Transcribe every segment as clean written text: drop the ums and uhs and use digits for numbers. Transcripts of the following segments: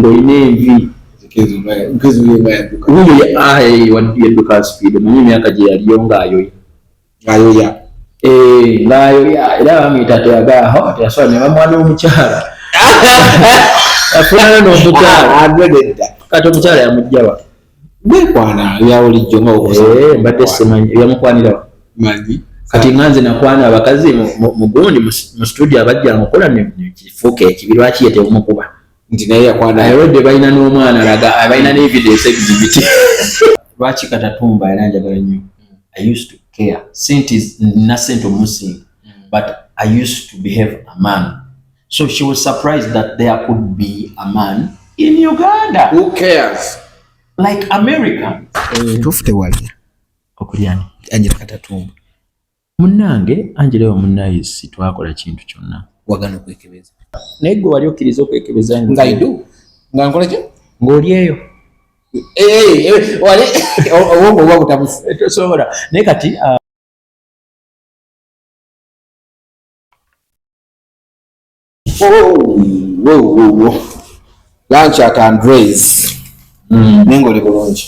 ng'olina envi yadduka speed manyi emyaka gye yaliyo ng'ayoya era bamuyita teyagaa teyasobola ne bamwana omukyala afunana n'omukyala kati omukyala yamugjawa bekwana byabulijjo mbadde simanyi yamukwanirawa kati nganze nakwana abakazi mugundi mu studio abajja mukola nekifuuka ekibi lwaki yetemukuba nti naye yakwana ayolodde balina n'omwana alaga balina n'evidence exhibit lwaki katatumba era njagala nnyo I used to care since nascent omusinga but I used to behave a man so she was surprised that there could be a man in Uganda who cares like American tufute wali okulyani anjira katatumba munnange anjirewo munnayisi twakola kintu kyonna wagana okwekebeza naye gwe wali okkiriza okwekebeza ngaidu nga nkola ki ng'oli eyo wale obwongo oba butabusi tosobola naye kati lunch at Andres nengole bulungi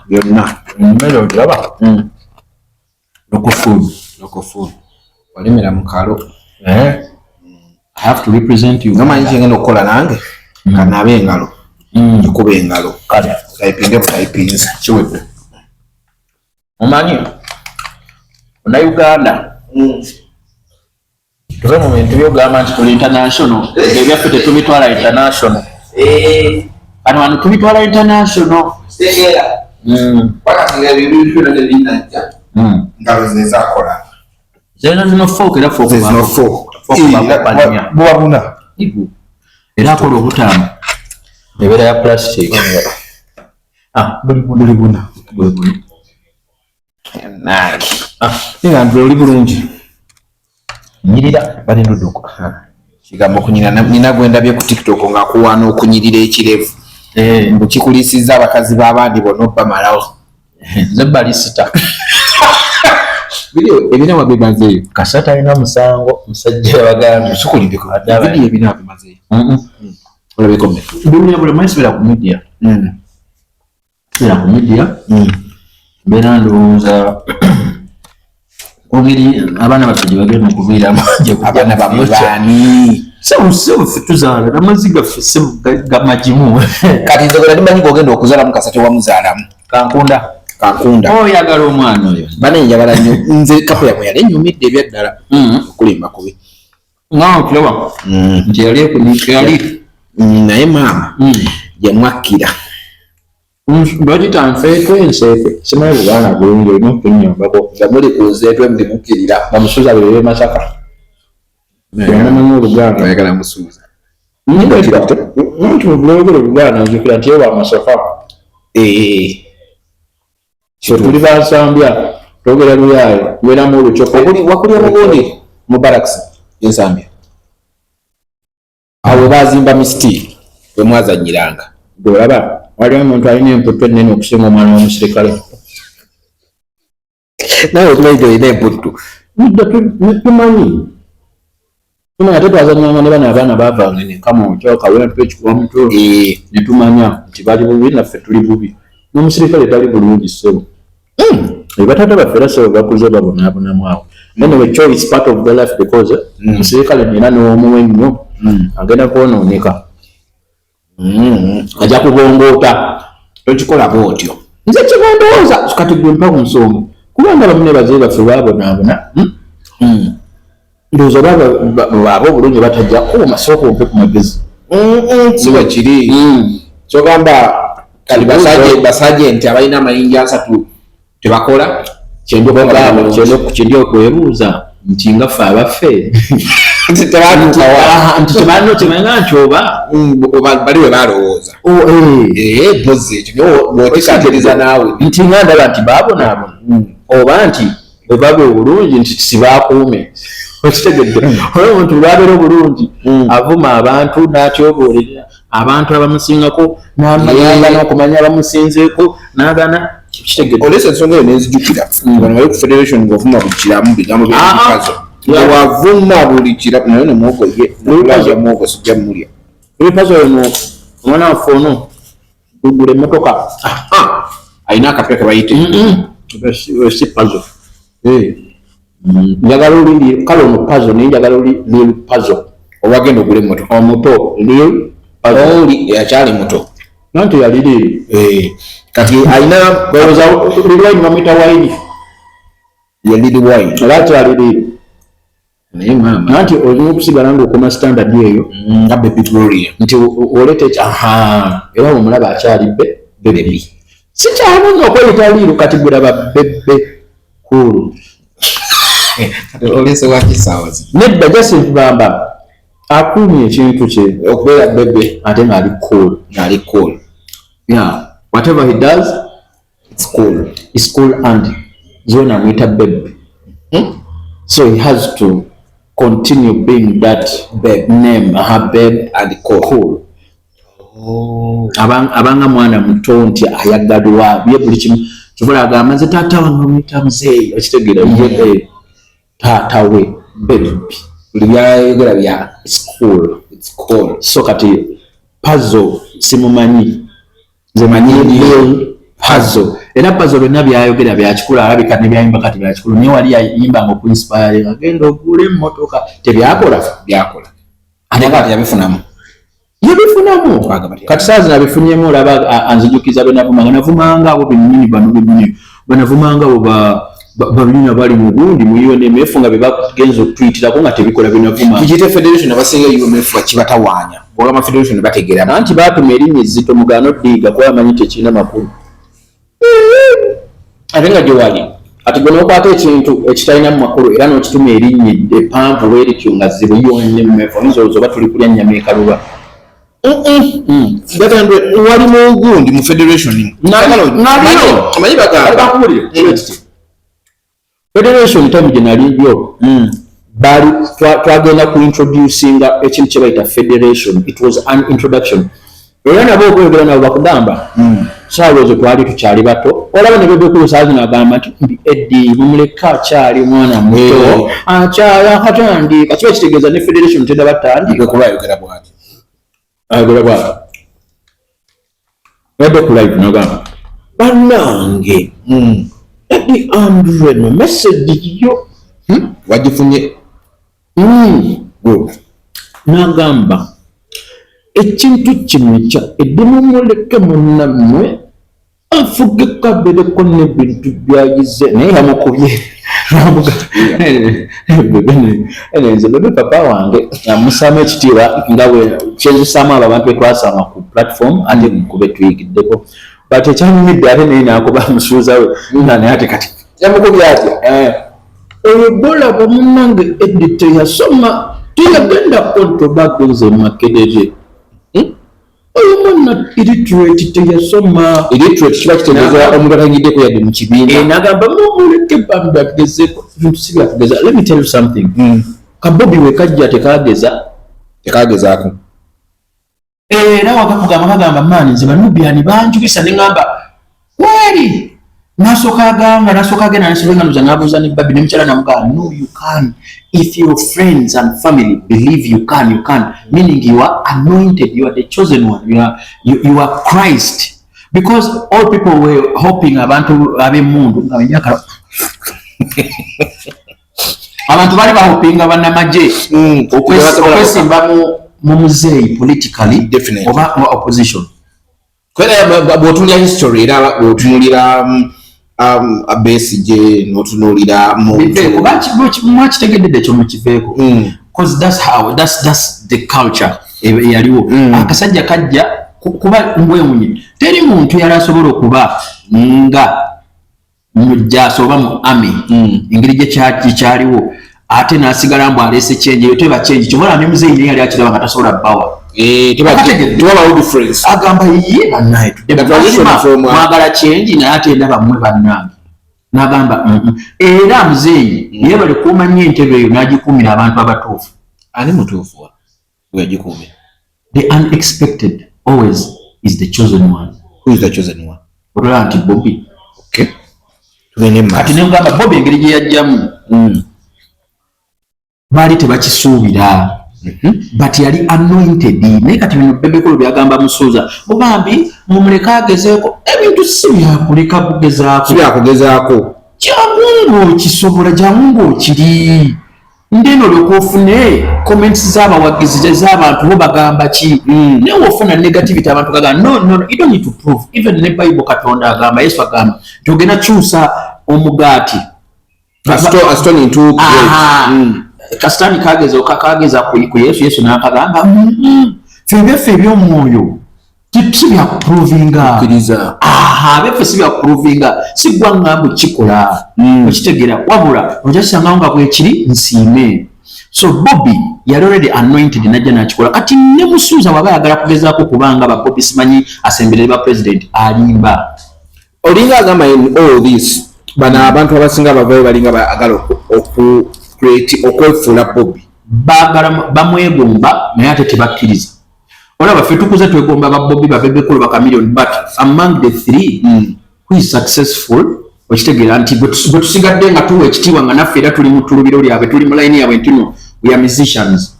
byonna mmere ogiraba local food walimira mu kalo I have to represent you ngamanyi kyengenda okukola nange kanaba engalo ngikuba engalo kale tayipinge butayipinza kiwedde omanyi Uganda tuve mu bintu byogamba nti tuli international ebyaffe tetubitwala international kano wano tubitwala international ngalo zezakola zena zino folk era folk bwabuna era akola obutamu ebeera ya plastic buli buna oli bulungi nyirira balinduduko kigambo kunyira nina gwendabye ku TikTok nga kuwana okunyirira ekirevu mbukikulisiza abakazi b'abandi bonna obamalawo zebalisita video ebina wabimazeeyo kasata alina musango musajja yabagambye sukulindiko video ebina wabimazeeyo olabikome dunia buli mwezi bila ku media mbeera ndowooza ogeri abaana baffe gye bagenda okubeera amagye abaana bamwebaani sewuffe tuzaala namazzi gaffe gamagimu kati nzogera ndimanyi ng'ogenda okuzaalamu kasate wamuzaalamu kankunda oyagala omwana oyo bane njagala nnyo nze kapo yamwe yali ennyumidde ebyaddala okulimba kubi ngaokiraba nti yali naye maama yamwakkira bagita nfeetwe enseke simanyi bubaana bulungi olina okunyambako nga muli ku nzeetwe ndimukkirira bamusuuza bebe Masaka yanamanyi Oluganda ayagala musuuza nti mubulogere Oluganda nzukira nti ewa Masaka tuli bansambya twogera luyayo weramu olukyoko wakulya mugundi mu barracks ensambya awo bazimba misiti we mwazanyiranga olaba waliwo omuntu alina emputtu ennene okusinga omwana w'omusirikale naye okimanyi olina emputtu tumanyi ate twazanyanga ne bano abaana baavanga nekamukyaka wenatuba ekikuba mutwe ne tumanya nti bali bubi naffe tuli bubi n'omusirikale tali bulungi ssebo batata baffe era ssebo bakuze babonaabonamu awo anyway cho is part of the life because omusirikale nina n'omuwe nnyo agenda kwonooneka ajja kubongoota tokikola bwotyo nze kibondowooza kati gwe mpa ku nsonga kubanga bamune bazeyi baffe babonaabona ndowooza baaba obulungi batajja kuuma sooka ompe ku magezi siba kiri kyogamba kali basajenti abalina amayinja 3 tebakola kyendi okwebuuza nti nga ffe abaffe nti tebalina nti oba bali we balowooza bozi ekyo bwotikatiriza naawe nti nga ndaba nti baabonaabona oba nti bwe baba obulungi nti sibakuume okitegedde olaba omuntu lwabeera obulungi avuma abantu n'atyoboolera abantu abamusingako n'amayanga n'okumanya abamusinzeeko n'agana kitegedde olesa ensonga eyo nenzijukira bano bali ku federation ng'ovuma buli kiramu bigambo by'omukazo wavuma buli kiramu naye nemwogo ye nokulaga mwogo sijja mulya Lil Pazo no mwana wafono gugule motoka aina akapeka bayite si Pazo njagala oli kalo Pazo ne njagala oli Lil Pazo obagenda ogule motoka omuto Lil Pazo oli yakyali muto nanti yali Lil kati aina gweroza Lil mamita waini yalidi waini lati yali Lil naye mama nanti olina okusigala ng'okoma standard eyo nga Baby Gloria nti olete era omulaba akyali Baby sikyalungi okweyita Lil kati gulaba Bebe kulu olese wakisawazi nedda Joseph Bamba akumye ekintu kye okubeera Bebe ate ng'ali cool yeah whatever he does it's cool and zona amwita Bebe so he has to continue being that name Babe and cool abanga mwana muto nti ayagalwa bye buli kimu kivula agamba nze taata wange omuyita muzeeyi okitegeera ye taata we Baby buli byayogera bya it's cool so kati Pazo simumanyi nze manyi Lil Pazo era Pazo byonna byayogera byakikulu alabika ne byayimba kati byakikulu naye wali yayimba nga okuinspire agenda ogula emmotoka tebyakola ate kati yabifunamu kati saazi nabifunyemu olaba anzijukiza benavumanga navumanga abo benyini banavumanga abo babina bali mu gundi mu UNMF nga bebagenza okutwitirako nga tebikola benavuma kijite federation abasinga UNMF bakibatawaanya bwagamba federation bategeera nanti baatuma erinnya ezzito mugano ddiiga kuba amanyi tekirina makulu ate nga gyewali ati gwe n'okwata ekintu ekitalina mu makulu era n'okituma erinnya eppanvu bwerityo nga zibu UNMF oyinza olowooza oba tuli kulya nnyama ekaluba wali mu gundi mu federation amanyi bagamba federation time gye naliyo bali twagenda kuintroducinga ekintu kye bayita federation. It was an introduction. Era nabo okwogera nabo bakugamba kyalowooza twali tukyali bato olaba ne bebekulusaazi nagamba nti Eddie mumuleka akyali mwana muto akyali akatandika kiba kitegeeza ne federation tenda batandika kuba ayogera bwati ayogera bwati ebe ku live nagamba bannange Eddie Andre no message yo wagifunye nagamba ekintu kino kya eddimu muleke munnammwe afuge kabireko n'ebintu byayize naye yamukubye nze Bebe papa wange amusaamu ekitiibwa nga bwe kyenzisaamu abo abantu betwasanga ku platform ate kube tuyigiddeko but ekyanyumidde ate naye nakuba musuuza we naye ate kati yamukubye atya ebola bamunange edite yasoma tuyagenda kontobago nze makerere oyomwana illiterate teyasoma illiterate kiba kitegeeza omuntu atangiddeko yadde mu kibiina nagamba mumuleke bambi atugezeko ebintu si byatugeza. Let me tell you something. Kabobi we kajja tekagezaako era wakakugamba bagamba maani nze banubiani banjugisa ne ngamba weri nasooka agenda nasobenganuza nabuuza ne Babi ne mukyala namugamba no you can if your friends and family believe you can meaning you are anointed, you are the chosen one, you are Christ, because all people were hoping abantu abemundu nga benyakala abantu bali bahopinga bannamagye okwesimba mu muzeeyi politically definitely oba opposition kwera bw'otunulira history era bw'otunulira Besigye n'otunuulira mwakitegedde ekyo mukiveeko because that's the culture yaliwo akasajja kajja kuba mbwewunye teri muntu yali asobola okuba nga mujjaasa oba mu army engeri gye kyaliwo ate n'asigala mbu aleese change eyo teba change kyobola ne muzeeyi naye yali akiraba nga tasobola bbawa tebabawo difference agamba ye bannaye mwagala change naye ate ndaba mmwe bannange n'agamba era muzeeyi naye bali kuumanya entebe eyo n'agikuumira abantu abatuufu ani mutuufu wa wegikuumira the unexpected always is the chosen one. Who is the chosen one? Olala nti Bobi okay kati nemugamba Bobi engeri gye yajjamu baali tebakisuubira but yali anointed naye kati bino bebekulu byagamba musuuza mubambi mumuleka agezeeko ebintu si byakuleka kugezaako kyamungu kisobola jamungu kiri ndeno lokofune comments z'abawagizi z'abantu bo bagamba ki naye ofuna negativity abantu gagamba no you don't need to prove even ne Bible Katonda agamba Yesu agamba togena kyusa omugaati Aston into Kastani kageza ku Yesu n'akagamba febeffe eby'omwoyo tibya provinga beffe sibya provinga sigwa ngambo kikola okitegera wabula ojasanga nga bwekiri nsiime so Bobi yali already anointed najja nakikola kati ne musuuza waba yagala kugezaako kubanga ba Bobi simanyi asembere ba president alimba olinga agamba in all this bana abantu abasinga bavayo balinga bagala okwefuula Bobi bagala bamwegomba naye ate tebakkiriza olaba ffe tukuze twegomba ba Bobi babebekulu ba chameleon but among the three who is successful okitegeera nti bwe tusigadde nga tuwa ekitiibwa nga naffe era tuli mu tulubiro lyabwe tuli mu layini yabwe ntino we are musicians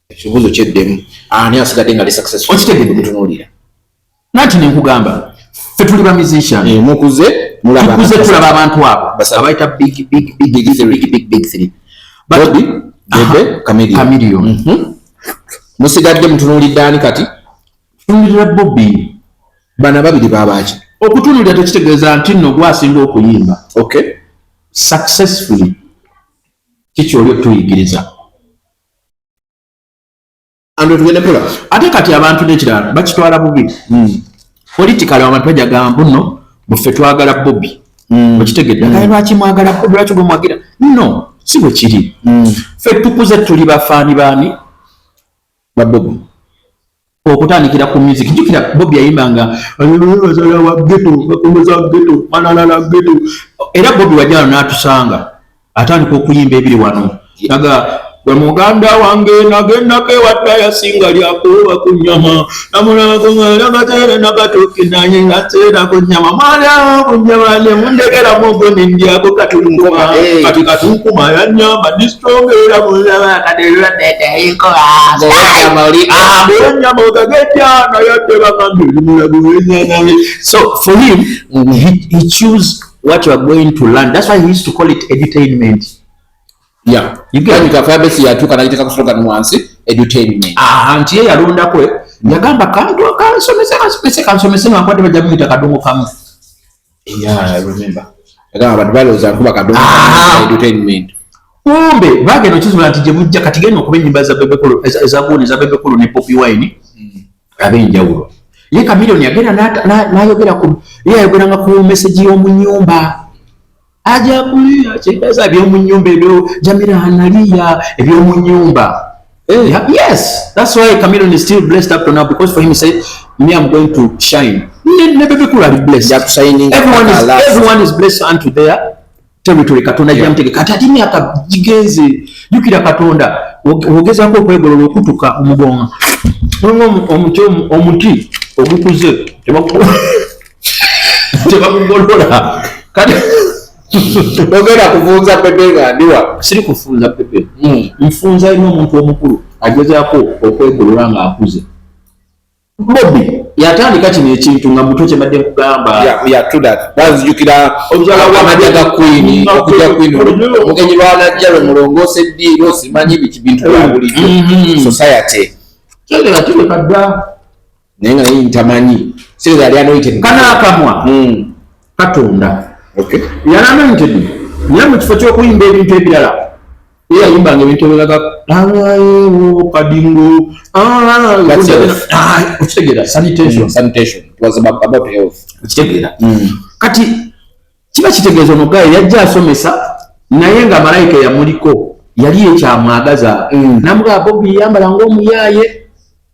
ekibuuzo kyeddemu ani asigadde nga ali successful okitegeera mutunuulira nanti ne nkugamba ffe tuli ba musician tukuze tulaba abantu abo abayita big three Bobi Bebe Chameleon musigadde mutunuulidde ani kati tunuulira Bobi bana babiri babaki okutunuulira tekitegeeza nti nno gwasinga okuyimba okay successfully kikyoli okutuyigiriza ando tugende pula ate kati abantu n'ekirala bakitwala bubi politikali abantu bajagamba mbuno buffe twagala Bobi okitegeedde kale lwaki mwagala Bobi lwaki gwe mwagira no si bwe kiri ffe tukuze tuli bafaani baani ba Bobi okutandikira ku music jjukira Bobi yayimbanga bazala wa ghetto bakomeza ghetto manalala ghetto era Bobi wajjala n'atusanga atandika okuyimba ebiri wano naga gwe muganda wange nagendako ewadda yasinga lyakuba ku nnyama namulako nagatere nagatoke nanye ngateera ku nnyama mwana ku nnyama ne mundekera mugo nendyako katunkuma kati katunkuma yanyamba distrongera mulaba kaderera teteyiko nyama ogagejja nayadde bagambe mulago wenyanawe so for him he choose what you are going to learn. That's why he used to call it edutainment. Yeah, you get it. Kafabesi ya tuka na iteka kusoka nuansi edutainment. Anti ya runda kwe nyagamba kandu kansomese na wakwade bajamu itakadungo kamu. Yeah, I remember. Nyagamba badubalo za kuba kadungo edutainment. Umbe bage no chizu lanti jemujja katigeni okube nyimba za bebekulu ezabuni za bebekulu ne Poppy Wine abenja ulo. Ye Chameleon yagera na yogera ku ye yagera nga ku message yo mu nyumba. Aja kulia chekeza byo mu nyumba ebyo Jamila analia ebyo mu nyumba. Yes, that's why Chameleon is still blessed up to now, because for him he said me I'm going to shine. Ne bebekulu are blessed. Yeah, shining. Everyone is blessed unto their territory. Katonda jamtege katati myaka jigenze yukira Katonda ogeza ko kwegolola okutuka omugonga omuti ogukuze tebakugolola kati ogera kufunza pepe gandiwa siri kufunza pepe mfunza ino omuntu omukulu agezaako okwegolola nga akuze. Bobi yatandika kino ekintu nga muto kye badde nkugamba to that bazijukira omukyala w'amajjaga Queen okujja Queen omugenyi lwanajja lwe mulongoose eddiiro simanyi biki bintu bya bulijjo society kyogera kibekadda naye nga naye ntamanyi sire yali anointed kanaakamwa Katonda yali anointed naye mu kifo ky'okuyimba ebintu ebirala ye yayimbanga ebintu ebiraga kadingo okitegeera sanitation it was about health okitegeera kati kiba kitegeeza omugaye yajja asomesa naye nga malayika yamuliko yali ekyamwagaza namugamba Bobi yambala ng'omuyaaye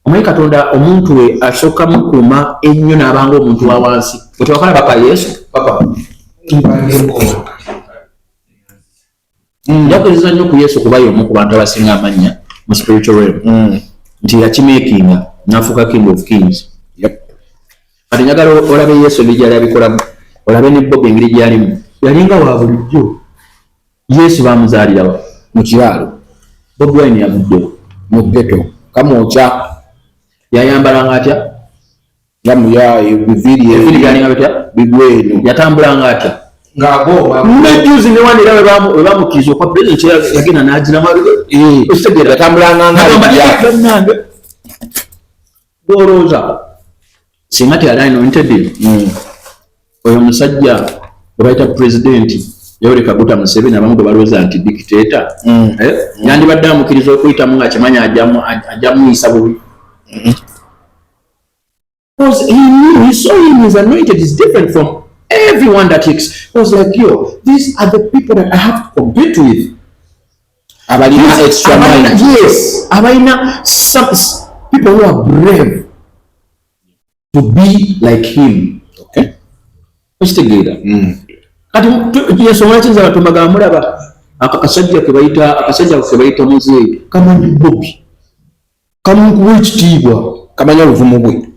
omanyi Katonda omuntu we asooka mukuuma ennyo n'abanga omuntu wa wansi bwe tewakala baka Yesu papa yakozesa nnyo ku Yesu kuba y'omu ku bantu abasinga amannya mu spiritual realm nti yakimeekinga n'afuuka king of kings. Kati njagala olabe Yesu engeri gy'ali abikolamu, olabe ne Bobi engeri gy'alimu yalinga wa bulijjo. Yesu baamuzaalirawa mu kiralo. Bobi Wine yamudde mu ghetto kamwocha yayambalanga atya ngamu ya ebiviri ebyalinga bitya bigweno yatambulanga atya ngagoma nejuzi ne wani era bamukiriza okwa president yagenda n'agiramu okitegera yatambulanga nange gwolowooza singa teyali anointed oyo omusajja gwe bayita pulezidenti Yoweri Kaguta Museveni abamu gwe balowooza nti dictator yandibadde amukiriza okuyitamu nga kimanya ajja muyisa bubi. Because he knew, he saw him as anointed is different from everyone that he was like, yo, these are the people that I have to compete with. Abalina extra mind. Yes, abalina some people who are brave to be like him. Okay. What's together? Kati yesoma chinza batumbaga mulaba akasajja ke bayita muzeeyi kamanyi Bobi kamunkuwa ekitiibwa kamanya obuvumu bwe.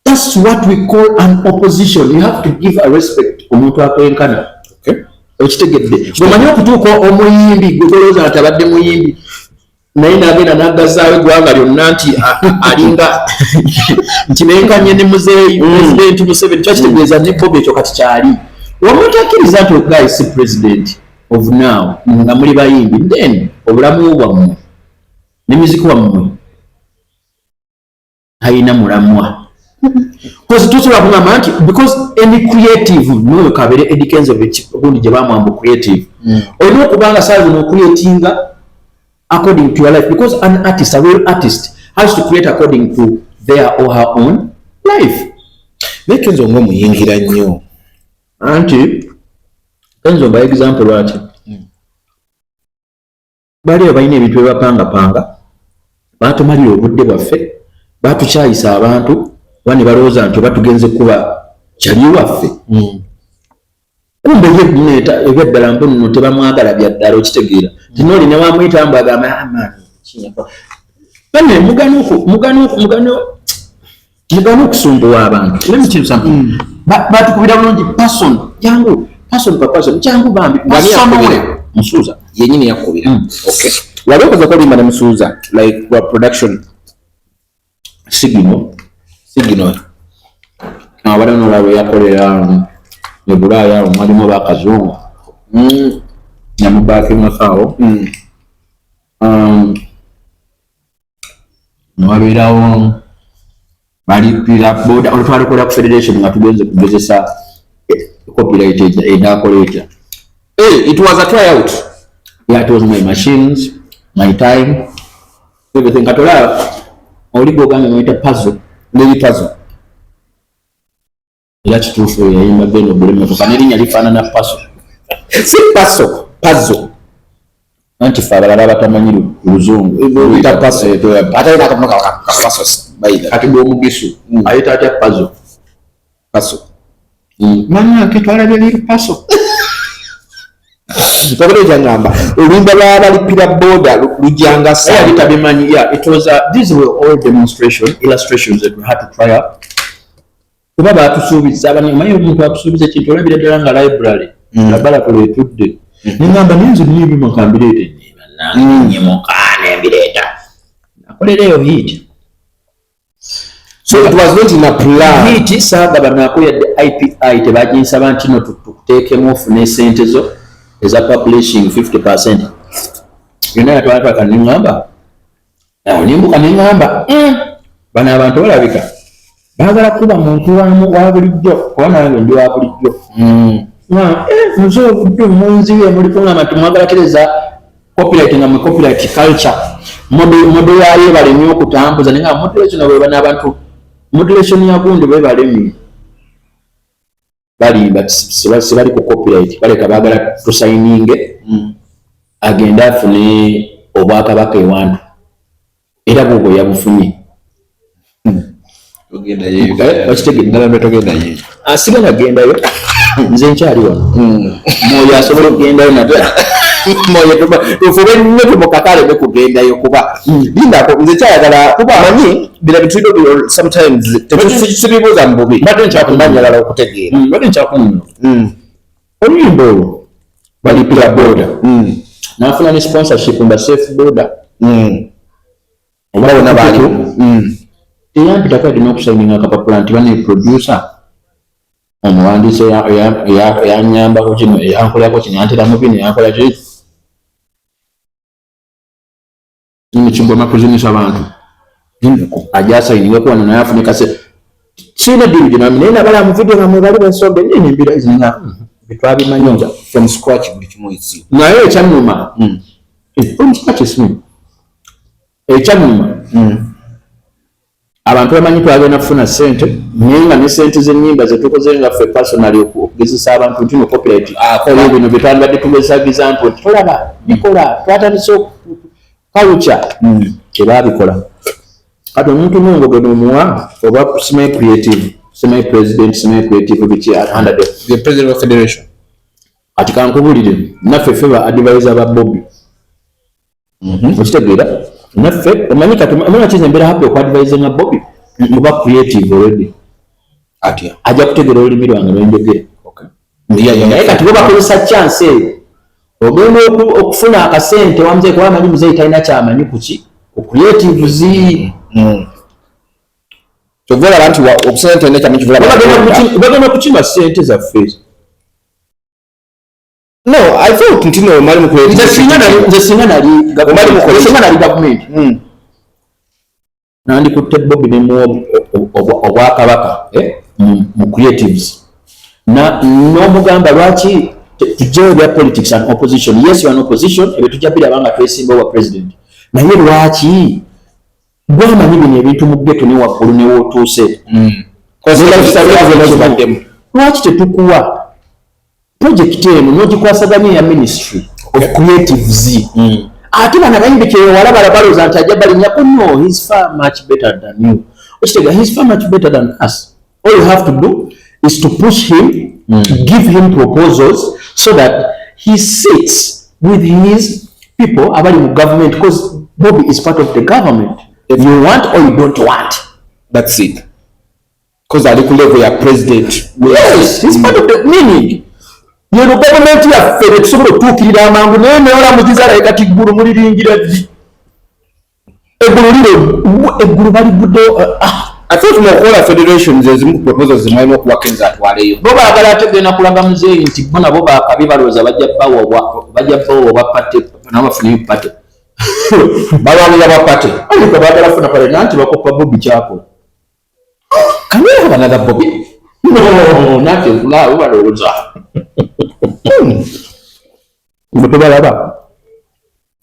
That's what we call an opposition. You have to give a respect omuntu akwenkana. Okay. Okitegedde bwemanyi okutuuka omuyimbi gwegolooza nti abadde muyimbi naye n'agenda n'aggazaawo eggwanga lyonna nti alinga nti nenkanye ne muzeeyi pulezidenti Museveni kyakitegeeza ne Bobi ekyo kati kyali omuntu akkiriza nti guy si president of now nga muli bayimbi then obulamu bwammwe ne muziki wammwe talina mulamwa. Because tusobola kugamba nti because any creative noyo kabere Kenzo gundi gye bamwamba creative olina okubanga saazi no creatinga according to your life because an artist, a real artist has to create according to their or her own life. Kenzo ngo muyingira nnyo anti Kenzo by example lwaki bali abalina ebintu byebapangapanga batumalira obudde bwaffe batukyayisa abantu bane balowooza nti oba tugenze kuba kyali waffe kumbe yeneeta ebyaddala mpono tebamwagala byaddala okitegeera tinoli ne wamuyita mbu agamba amaani bane mugano okusumbuwa abantu. Let me tell you something. Batukubira bulungi person jangu bambi Musuuza yenyini yakubira. Okay. Wabekoza kolimba ne Musuuza like what production signal abadano labo yakolera ne Bulaya omwalimu bakazungu nyamubaki mwasaawo nwabeerawo balipira boda olutwalikola ku federation nga tugenze kugezesa copyright edakoleta. It was a tryout. Yeah, it was my machines, my time, everything. Katola Oli Mubi Lil Pazo. Ila kituufu yayimba beno bulema tukanerinya lifaanana Pazo. Si Pazo. Anti fara bala batamanyi Luzungu. Ita Pazo ate ina kamuka ka Pazo baida. Kati bo mugisu. Ayita ate Pazo. Manya kitwala Lil Pazo. Tokole jangamba olumba balipira boda lujanga sa bitabimanyi. Yeah, it was these were all illustrations that we had to try out. Kuba batusuubiza abanye manyi omuntu akusuubiza ekintu olabira ddala nga library laboratory etudde ningamba ninzi nibi makambirete nange mukane mbireta nakolereyo hit. So it was not in a plan. Hit saga banako ya IPI tebajinsaba nti no tuteekemu ofune sente zo eza publishing 50%. Yona yatwala kaningamba nimbuka ningamba bana abantu balabika bagala kuba muntu wa bulijjo kubona nange ndi wa bulijjo muzo kutu munziwe muliko nga matumwagala tereza copyright nga mu copyright culture modo yaye balemye okutambuza ninga modulation abo bana abantu modulation ya gundi bwe balemye bali but sibali ku copyright baleka bagala to signing agenda afune obwakabaka ewantu era bwo yabufunye ogenda yeyo wakitegedde ngala togenda yeyo asigala gendayo nze nkyali wano moyo asobola okugendayo naddala moyo tufube nnyo mukakale bekugendayo kuba lindako nze kyayagala kuba amanyi bira bitwido sometimes tetusibibuuza mu bubi badde nkyakumanyagala okutegeera badde nkyakumanya oluyimba olwo balipira boda n'afuna ne sponsorship mba safe border oba bali teyampitako alina okusaininga akapapula nti bane producer omuwandiisi eyanyambako kino eyankolako kino yanteramu bino eyankola ki nikigwama kuzinisa abantu ajasayiningeko wano naye afune kase sina diri jinami naye nabala mu video nga mwebali bensombe nini mbira izininga bitwabimanyonja from scratch buli kimu isi naye ekyannuma from scratch isimu ekyannuma abantu bamanyi twagenda kufuna ssente naye nga ne ssente z'ennyimba zetukoze nga ffe personally okugezesa abantu nti no copyright akola bino bye twandibadde tugezesa example tolaba bikola twatandise culture tebaabikola kati omuntu mungo gwe nomuwa oba semi creative semi president semi creative biki under the president of federation ati kankubulire naffe ffe ba advisor ba Bobi okitegeera naffe omanyi kati omwana kize embeera happy okwadvise nga Bobi muba creative already atya ajja kutegeera olulimi lwange lwenjogera naye kati bo bakozesa chance eyo ogenda okufuna akasente wamuze kuba amanyi muzeeyi talina kyamanyi kuki ku creative zi kyovula nti okusente nekyamanyi bagenda kukima ssente zaffe no I thought nti no mali mu creative nze singa nali government nandikutte Bobi ne mu obwakabaka mu creatives n'omugamba lwaki tujjeyo bya politics and opposition yes you are an opposition ebyo tujja birabanga twesimba owa president naye lwaki gwamanyi bino ebintu mu ggeto ne waggulu ne wootuuse lwaki tetukuwa project eno n'ogikwasaganya ya ministry of creatives ate bana bayimbi kyewala balabaloza nti ajja balinyako no he's far much better than you okitega he's far much better than us all you have to do is to push him give him proposals so that he sits with his people abali mu government because Bobi is part of the government if you want or you don't want that's it because ali ku level ya president yes he's part of the meaning yeno government ya fere tusobola okutuukirira amangu naye neola mukizala kati eggulu muliringira ddi eggulu baligudde I thought mukola federations ezimu proposals zimalina okuwa Kenzo atwaleyo bo baagala ategenda kulaga muzeeyi nti bo nabo bakabi balowooza bajja bawa obwa pate nabo bafune pate balwanira ba pate alika baagala funa pale nanti bakopa Bobi kyako kanyeera banaga Bobi no nati la balowooza mbetubalaba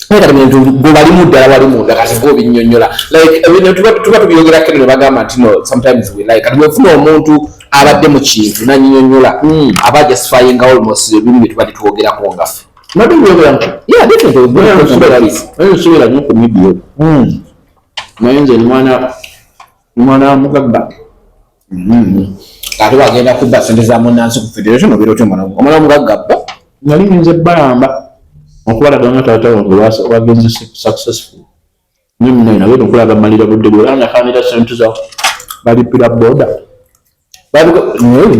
kati bintu balimu ddala walimu kati bo binnyonnyola like ebintu tuba tubiyogera kene ne bagamba nti no sometimes we like kati bwefuna omuntu abadde mu kintu nannyonnyola aba justifying almost ebimu bye tuba tetwogerako ngaffe nabyo byogera nti yeah definitely subira nnyo ku media naye nze ni mwana wa mugagga ate wagenda kubba ssente za munnansi ku federation obeera otyo omwana wa mugagga nali nze balamba okubalaga nga taata wange wagenze successful nyumina nawe nokulaga malira budde gulanga kanira sente za balipira boda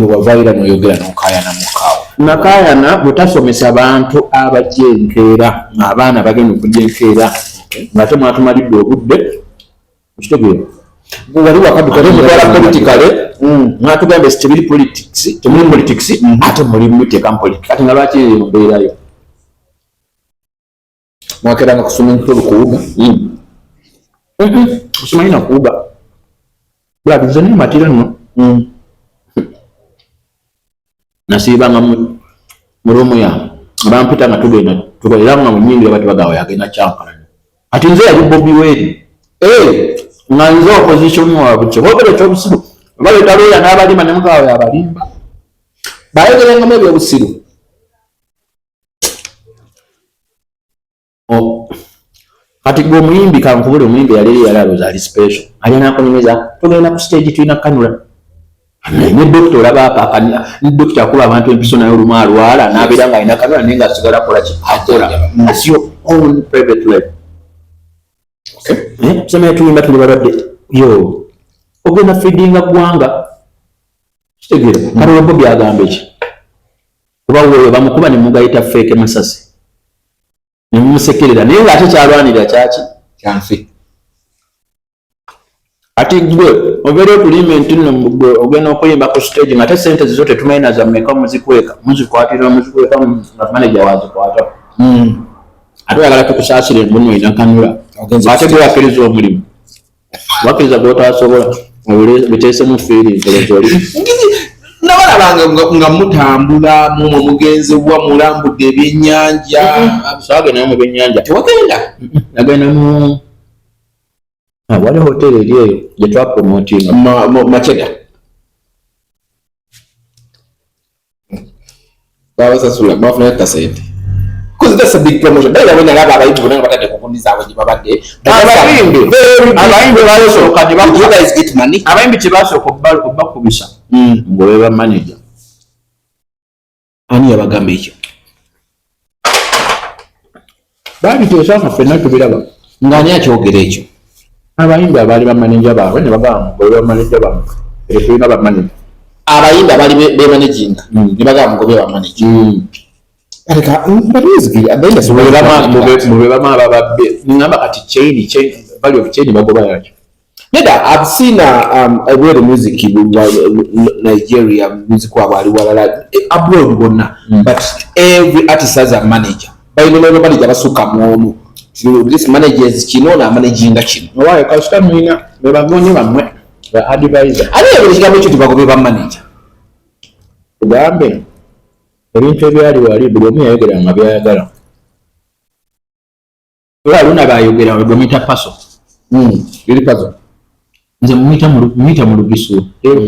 wavaira noyogera nokayana mukaawo nakayana butasomesa abantu abajenkeera abaana bagenda okujenkeera ngate mwatumalidde obudde kitegeera wali wakadukala politikale mwatugamba tebiri politics ate mulimu tekam politics ate nga lwaki mbeerayo mwakeranga kusoma enkutolo kuwuga kusimanyi nakuwuga bulabize naye matira nno nasiibanga mu rumu yange bampita nga tugenda era nga munyingira bati bagawe yagenda kyankalani ati nze yali Bobi Wine nga nze opposition waabwe kyebogere ekyobusiru baleeta lwera n'abalima ne mugawe abalimba bayogerengamu ebyobusiru kati gwe omuyimbi kankubule omuyimbi yali alooza ali special alina akunyumiza tugenda ku stage tulina kanula ne dokita olaba apakanya ne dokita akuba abantu empiso naye olumu alwala n'abeera nga alina kanula naye nga asigala akola ki akola that's your own private life kusema tuyimba tuli balwadde yo ogenda feedinga ggwanga kitegeera kati olwo Bobi agamba eki kuba wewe bamukuba ne mugayita fake masasi mumusekerera naye ng'ate kyalwanira kyaki kyanfe ati gwe obeera okulimenti nno gwe ogenda okuyimba ku stage ng'ate sente zizo tetumanyi nazammeka muzikwatira muzikweka nga manager wazikwata ate oyagala tukusaasire muno oyina kanula ate gwe wakkiriza omulimu wakkiriza gw'otasobola biteesemu feelings olwezoli nabalabanga nga mutambula mumwe mugenze bwa mulambudde ebyennyanja saagenda mu byennyanja tewagenda nagenda mu wali hoteli eri eyo gye twapromotinga Macheda babasasula bafuna kasente because that's a big promotion naye babona laba abayimbi bonna nga batadde ku nkundi zaabwe gye babadde abayimbi basooka you guys get money abayimbi kye basooka obbakubisa ng'obe ba manager ani yabagamba ekyo babiteesa nga ffenna tubiraba ng'ani akyogera ekyo abayimbi abaali bamaneja baabwe ne bagamba ngobe bamaneja baabwe tulina bamaneja abayimbi abaali bemanaginga ne bagamba ngobe bamaneja mube bama bababbe ngamba kati chain value of chain bagoba yakyo neda I've seen a world music in Nigeria music wabali walala abroad bonna but every artist has a manager bayino manager basuka muono this managers kino na managing kino wayo kasita mwina bebagonye bamwe ba advisor ali ebigambo ekyo tibagobe ba manager ugambe ebintu ebyali wali buli omu yayogera nga byayagala era luna bayogera wegomita paso Lil Pazo nze mumita mu lugisu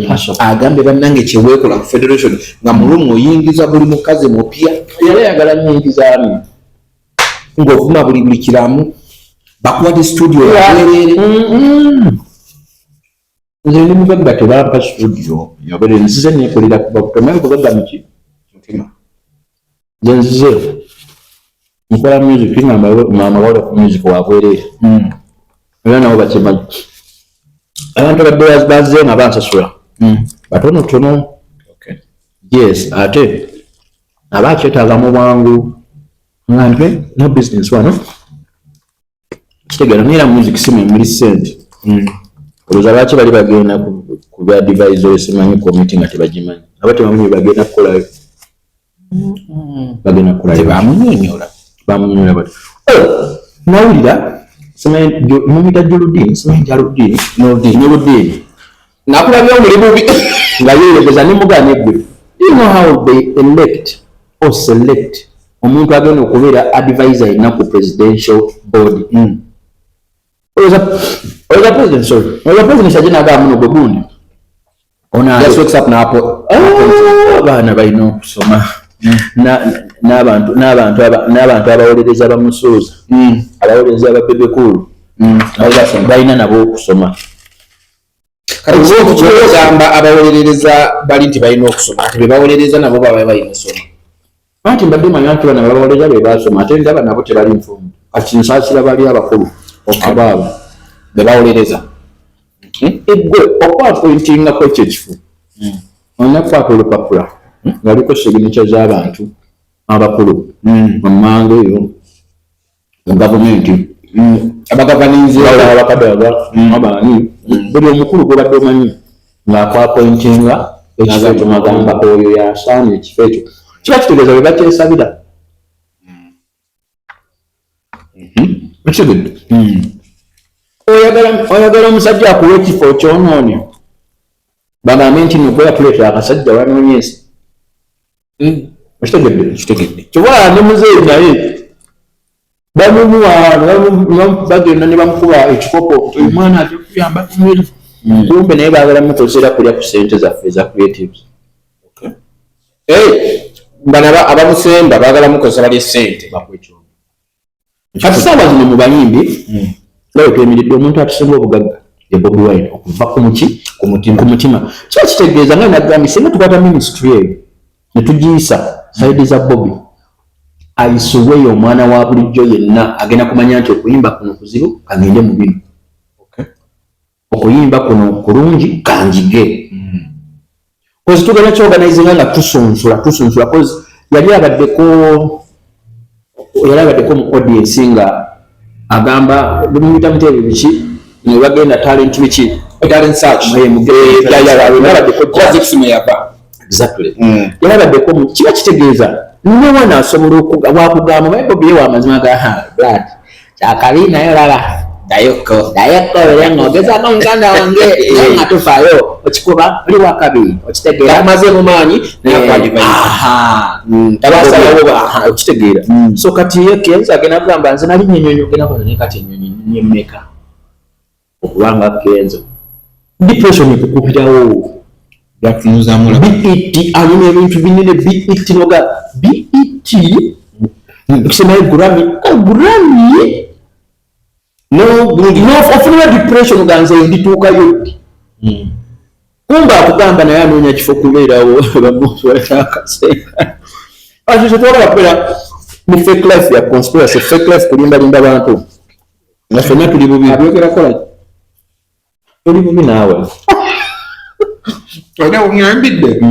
paso agambe bannange kyeweekola ku federation nga mulumu oyingiza buli mukazi mupya yali ayagala nyingizaani ng'ovuma buli kiramu bakwate studio yaberere nze ndi mugagga tebampa studio yabere nzize neekolera kubakutomanyi kugagga muki mutima nze nzize nkola music ng'amawala ku music wabwerere era nabo bakimanyi abantu abadde bazze nga bansasula batonotono yes ate aba akyetaaga mu bwangu nga nte no business wano kitegera nera music simu emuli sente olowooza lwaki bali bagenda ku bya device esimanyi committee nga tebagimanyi aba tebamanyi bagenda kukolayo bagenda kukolayo bamunyonyola bati nawulira mumita Juludini simanyi Jaludini Noludini nakulabya omuli bubi nga yeeyogeza ne mugana eggulu you know how they elect or select omuntu agenda okubeera advisor ina ku presidential body oza president agenda agamba muno gwe gundi abaana balina okusoma n'abantu abawolereza bamusuuza abawolereza ababebekulu balina nabo okusoma katiogamba abawolerereza bali nti balina okusoma ati bebawolereza nabo baba balina osoma anti mbadde manya nti bana babawolereza be basoma ate ndaba nabo tebali nfumu kati nsaasira bali abakulu abaabo bebawolereza eggwe okwapointingako ekyo ekifu olina kukwata olupapula nga liko signature z'abantu abakulu mummanga eyo gavumenti abagavaninze abakadaga abaani buli omukulu gwobadde omanyi ng'akwapointinga ekifo ekyo magamba oyo yasaana ekifo ekyo kiba kitegeeza bwe bakyesabira ekitegedde oyagala omusajja akuwa ekifo kyonoonye bagambe nti nogweya tuleetera akasajja wanoonyesa ekitegedde kyobala ne muzeeyi naye bagenda ne bamukuba ekikopo omwana ate kuyamba kumweri kumbe naye baagala mukozera kulya ku sente zaffe eza creatives bana abamusemba baagala mukozesa balya sente kati saawa zino mu bayimbi lawe twemiridde omuntu atusinga obugagga ye Bobi Wine okuva ku mutima kiba kitegeeza nga nagambye singa tukwata ministry eyo ne tugiyisa saidi za Bobi ayisuweyo omwana wa bulijjo yenna agenda kumanya nti okuyimba kuno kuzibu kagende mu bino okuyimba kuno kulungi kanjige kozi tugenda kyorganizinga nga tusunsula kozi yali abaddeko yalabaddeko mu audience nga agamba bimuyita mutebe biki ne bagenda talent biki talent search exactly yalabaddeko kiba kitegeeza nowana asobola wakugamba naye Bobi wa mazima ga brad kyakali naye olaba dayoko olyange ogezaako muganda wange nga tufaayo okikuba oli wakabiri okitegeera amaze mu maanyi okitegeera so kati ye Kenzo agenda kugamba nze nali nyenyonyi ogenda koza naye kati enyonyi nyemmeka okubanga Kenzo depression ekukubirawo gatunuzamula BET alina ebintu binene BET noga BET kusemayo Grammy no ofuna depression ganze ndituukayo kumba akugamba naye anoonya kifo kubeerawo bamuntu watakaseka asho twagala kubeera mu fake life ya conspiracy fake life kulimbalimba bantu nga ffenna tuli bubi abyogera kola tuli bubi naawe Oda ungambidde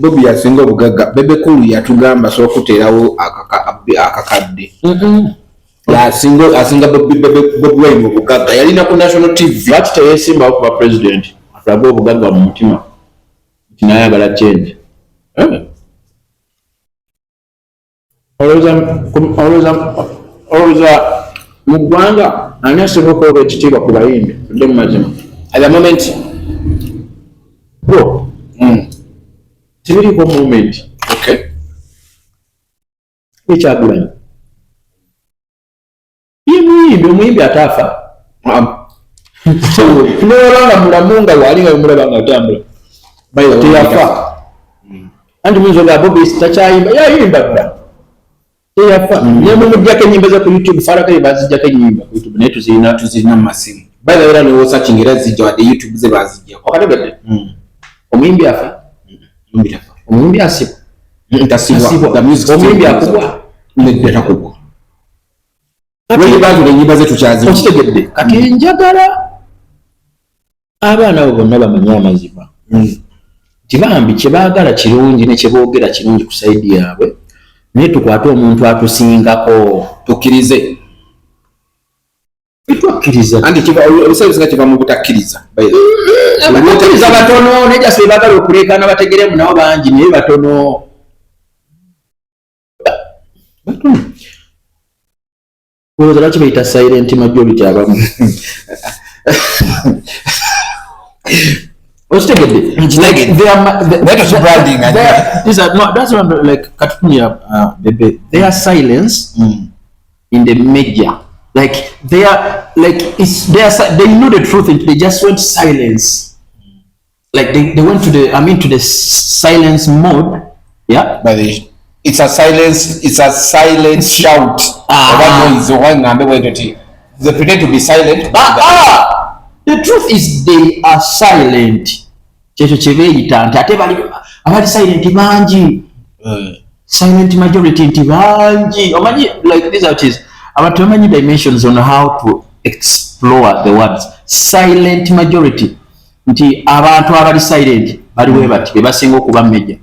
Bobi yasinga obugagga Bebe kulu yatugamba so kuteerawo akakadde asinga Bobi Wine obugagga yalina ku national TV lwaki teyeesimba okuba president atulaga obugagga mu mutima nti nayagala change olowooza mu ggwanga ani asinga okuba ekitiibwa ku bayimbi tudde mu mazima at the moment bro tibiriko moment ekyagulanyi omuyimbi ataafa nolanga mulamu nga walinga bemulaba nga atambula teyafa anti muyinza oga Bobi takyayimba yayimba dda teyafa nemumujjako enyimba ze ku YouTube farakale bazijjako enyimba ku YouTube naye tuzirina mu masimu era newosa kingira zijja wadde YouTube ze bazijjako okategedde omuyimbi afa omuyimbi asibwa omuyimbi akubwa takugwa enyimba ze tukyazi okitegedde kati njagala abaana abo bonna bamanye amazima nti bambi kyebaagala kirungi ne kyeboogera kirungi ku saidi yaabwe naye tukwate omuntu atusingako tukkirize twakkiriza anti obusabisinga kiva mu butakkiriza abakkiriza batono naye jasi bebaagala okuleekaana bategeremu nabo bangi naye batono olowooza lwaki bayita silent majority abamu okitegedde Bebe their silence in the major like they are like they know the truth and they just want silence like they went to the silence mode yeah but it's a silent shout noise they pretend to be silent the truth is they are silent kyekyo kyebeeyita nti ate abali silent bangi silent majority nti bangi omanyi like this out is abantu bamanyi dimensions on how to explore the words silent majority nti abantu abali silent baliwe bati bebasinga okuba meja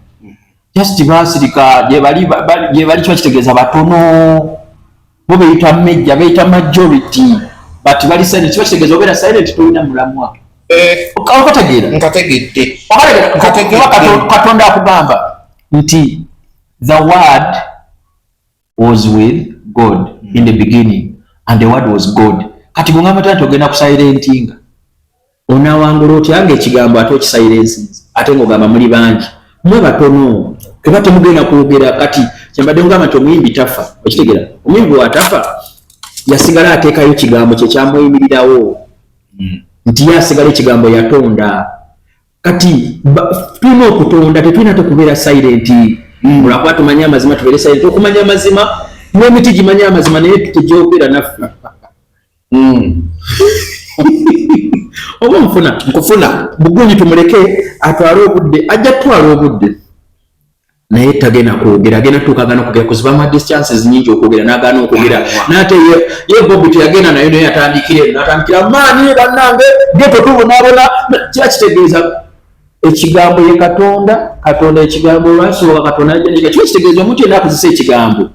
just basirika gye bali kiba kitegeeza batono bo beyita meja beyita majority but bali silent kiba kitegeeza obeera silent tolina mulamwa okategeera katonda akugamba nti the word was with God in the beginning and the word was God kati bwongamba tati ogenda kusilentinga onawangula otyange ekigambo ate okisilensinze ate ng'ogamba muli bangi mwe batono eba temugenda kwogera kati kyambadde ngamba nti omuyimbi tafa okitegeera omuyimbi watafa yasigala ateekayo kigambo kye kyamuyimirirawo nti yasigala ekigambo yatonda kati tulina okutonda tetulina tekubeera silent mulwakuba tumanye amazima tubeere silent okumanya amazima n'emiti gimanye amazima naye tutegyogera naffe oba nkufuna bugunyi tumuleke atwale obudde ajja tutwala obudde naye tagenda kwogera agenda tuukagana okugera kuziba ama distances nyingi okwogera n'agaana okwogera n'ate ye Bobi teyagenda naye naye atandikira maani bannange geto tubonaabona kiba kitegeeza ekigambo ye katonda ekigambo lwasooka katonda kiba kitegeeza omuntu yenna akozesa ekigambo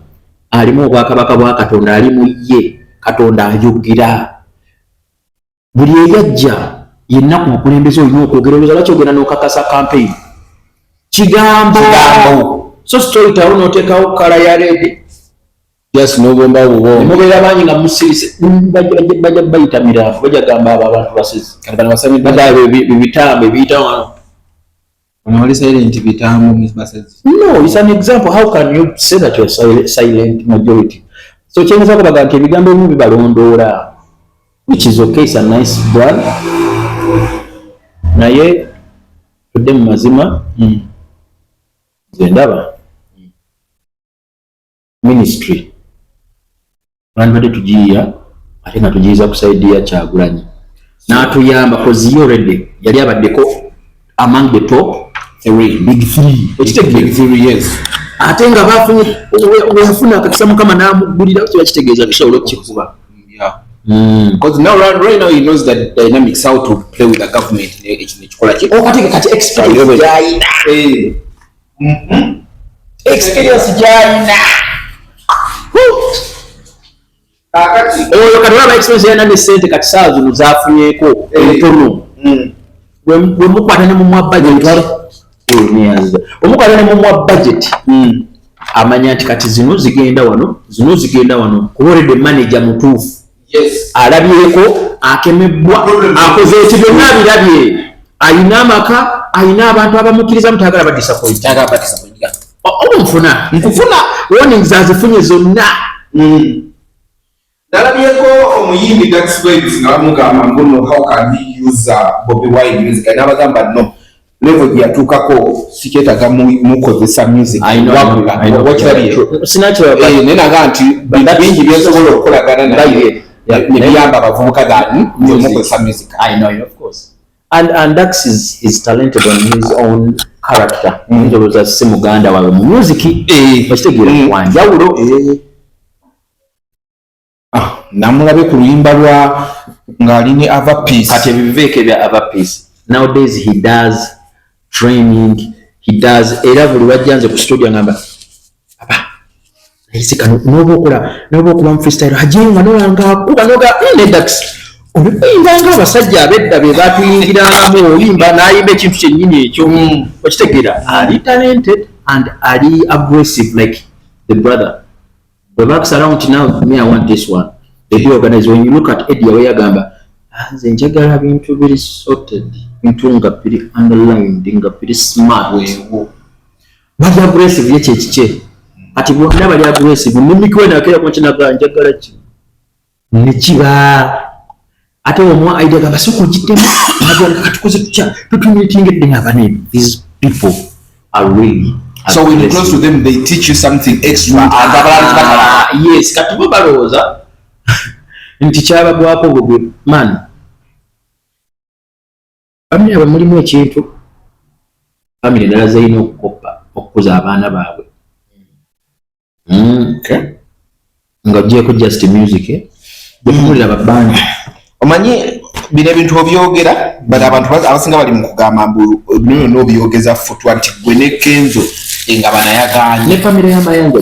alimu obwakabaka bwa Katonda, ali mu ye Katonda ayogera. Buli eyajja yenna ku bukulembeze olina okwogera, olowooza lwaki ogenda n'okakasa campaign kigambo so story tawo n'oteekawo kala ya red just n'obomba bubo mubeera bangi nga musirise bajja bayita mirambo bajja gamba abo abantu basizi bitambo ebiyita wano. Only silent bitambo basizi. No, it's an example. How can you say that you're silent majority? So kyengeza kubaga nti ebigambo ebimu bibalondoola, which is okay, it's a nice brand. Naye tudde mu mazima nze ndaba ministry bandibadde tugiyiya ate nga tugiyiza ku saidi ya Kyagulanyi n'atuyamba cause ye already yali abaddeko among the top big three, yes. Ate nga bafunye weyafuna akakisa Mukama n'amugulira kiba kitegeeza bisobola okukikuba. Because now right now he knows that dynamics how to play with the government. Kati experience jaina. Experience jaina. Oyo kadwa experience yana ne sente kati saazu muzafunyeko entono. Bwe mukwata ne mu budget. Omukwata ne mu budget. Amanya nti kati zino zigenda wano kuba the manager mutuufu. Yes. Alabyeko akemebwa akoze ekibyonna birabye alina amaka alina abantu abamukiriza mutagala ba disappoint omufuna warnings azifunye zonna. Nalabyeko omuyimbi Dax Vibes nga bamugamba mbuno how can he use Bobi Wine music and abagamba no level yatuukako sikyetaaga mukozesa music nenaga nti bingi byensobola okukolagana naye nebiyamba abavubuka gani mukozesa music. I know, of course. And Dax is talented on his own character. Ndowooza si muganda wawe mu music okitegeera wanjawulo. Namulabe ku luyimba lwa ng'ali ne Avapeace. Kati ebiveeko ebya Avapeace nowadays he does training, he does era buli wajjanze ku studio ngamba Isika nobo okuba mu freestyle hajenga nolanga kuba noga Dax oluyimba abasajja abedda be batuyingirangamu oyimba n'ayimba ekintu kyennyini ekyo okitegeera ali talented and ali aggressive like the brother. The works around now, me I want this one. They do organize. When you look at Eddie we yagamba nze njagala bintu biri sorted, bintu nga biri underlined, nga biri smart. Bali aggressive yeche chiche. Ati bonna bali aggressive mimikiwe nakera ku kinaga njagala ki nekiba ate omwa idea gamba soko kitema nagala katukoze tucha tutumitingedde ngabane. These people are really so when you close to them they teach you something extra. Yes, katubo balooza nti kyabagwako gwe man family aba mulimu ekintu family endala zirina okukopa okukuza abaana baabwe. Nga ogyeko just music bwemulira babandi omanyi bino ebintu obyogera but abantu abasinga bali mu kugamba mbu bino n'obyogeza futwa nti gwe ne Kenzo nga banayaganye ne family y'amayanja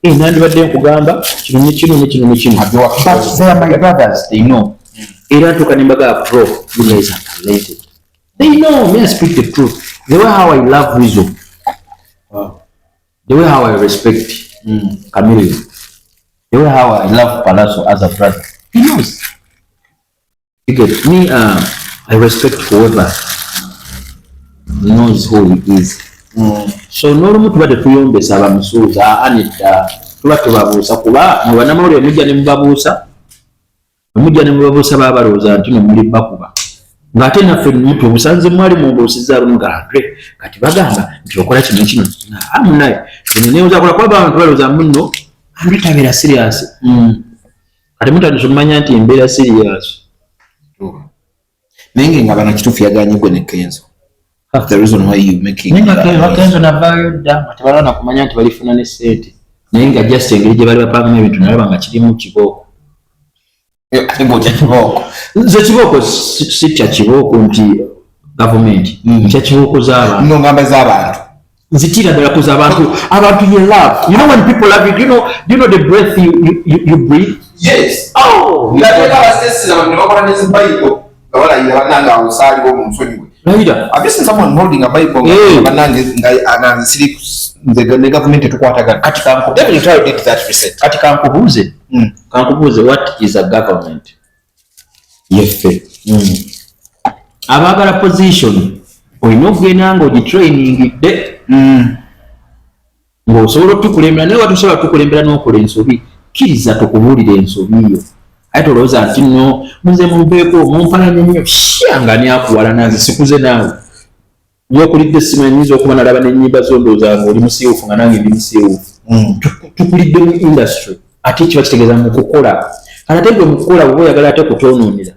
gye nandibadde nkugamba kino ne kino but they are my brothers, they know. Era tuka nimbaga pro you guys are talented, they know me. I speak the truth, the way how I love Rizzo, the way how I respect Camille, the way how I love Palazzo as a brother, he knows. You get me, I respect whoever knows who he is. So n'olumu tubadde tuyombesa abamusuuza anidda tuba tubabuusa kuba mu bannamawulire mujja ne mubabuusa baba balowooza nti nomuli bakuba ng'ate naffe mutubusanze mwali mumbuusiza lumu gandre kati bagamba nti okola kino amunaye eno neewoza kola kuba abantu balowooza muno andre tabeera serious kati mutandise omumanya nti mbeera serious naye nga bana kituufu yaganye gwe ne Kenzo. That's the reason why you making Kenzo navaayo dda ate balwana kumanya nti balifuna ne ssente naye nga just engeri gye bali bapangamu ebintu nalaba nga kirimu kibooko. Nze kibooko si kya kibooko nti gavumenti kya kibooko z'abantu ngamba z'abantu nzitira ddala kuza abantu you love. You know when people love you, you know the breath you breathe? Yes. Oh! I've just seen someone holding a Bible. The government to definitely try to get that reset. What is a government? Yes. Abagala position. Olina okugenda ng'ogitrainingidde ng'osobola otukulembera naye watusobola tukulembera n'okola ensobi kkiriza tukubuulira ensobi yo ate olowooza nti nno muze mumpeeko mumfananye nnyo nga nyakuwala nanze sikuze naawe yokulidde simanyiza okuba nalaba n'ennyimba zondooza nga oli musiiwufu nga nange ndi musiiwufu tukulidde mu industry ate kiba kitegeeza mu kukola ate gwe mu kukola bw'oba oyagala ate kutoonoonera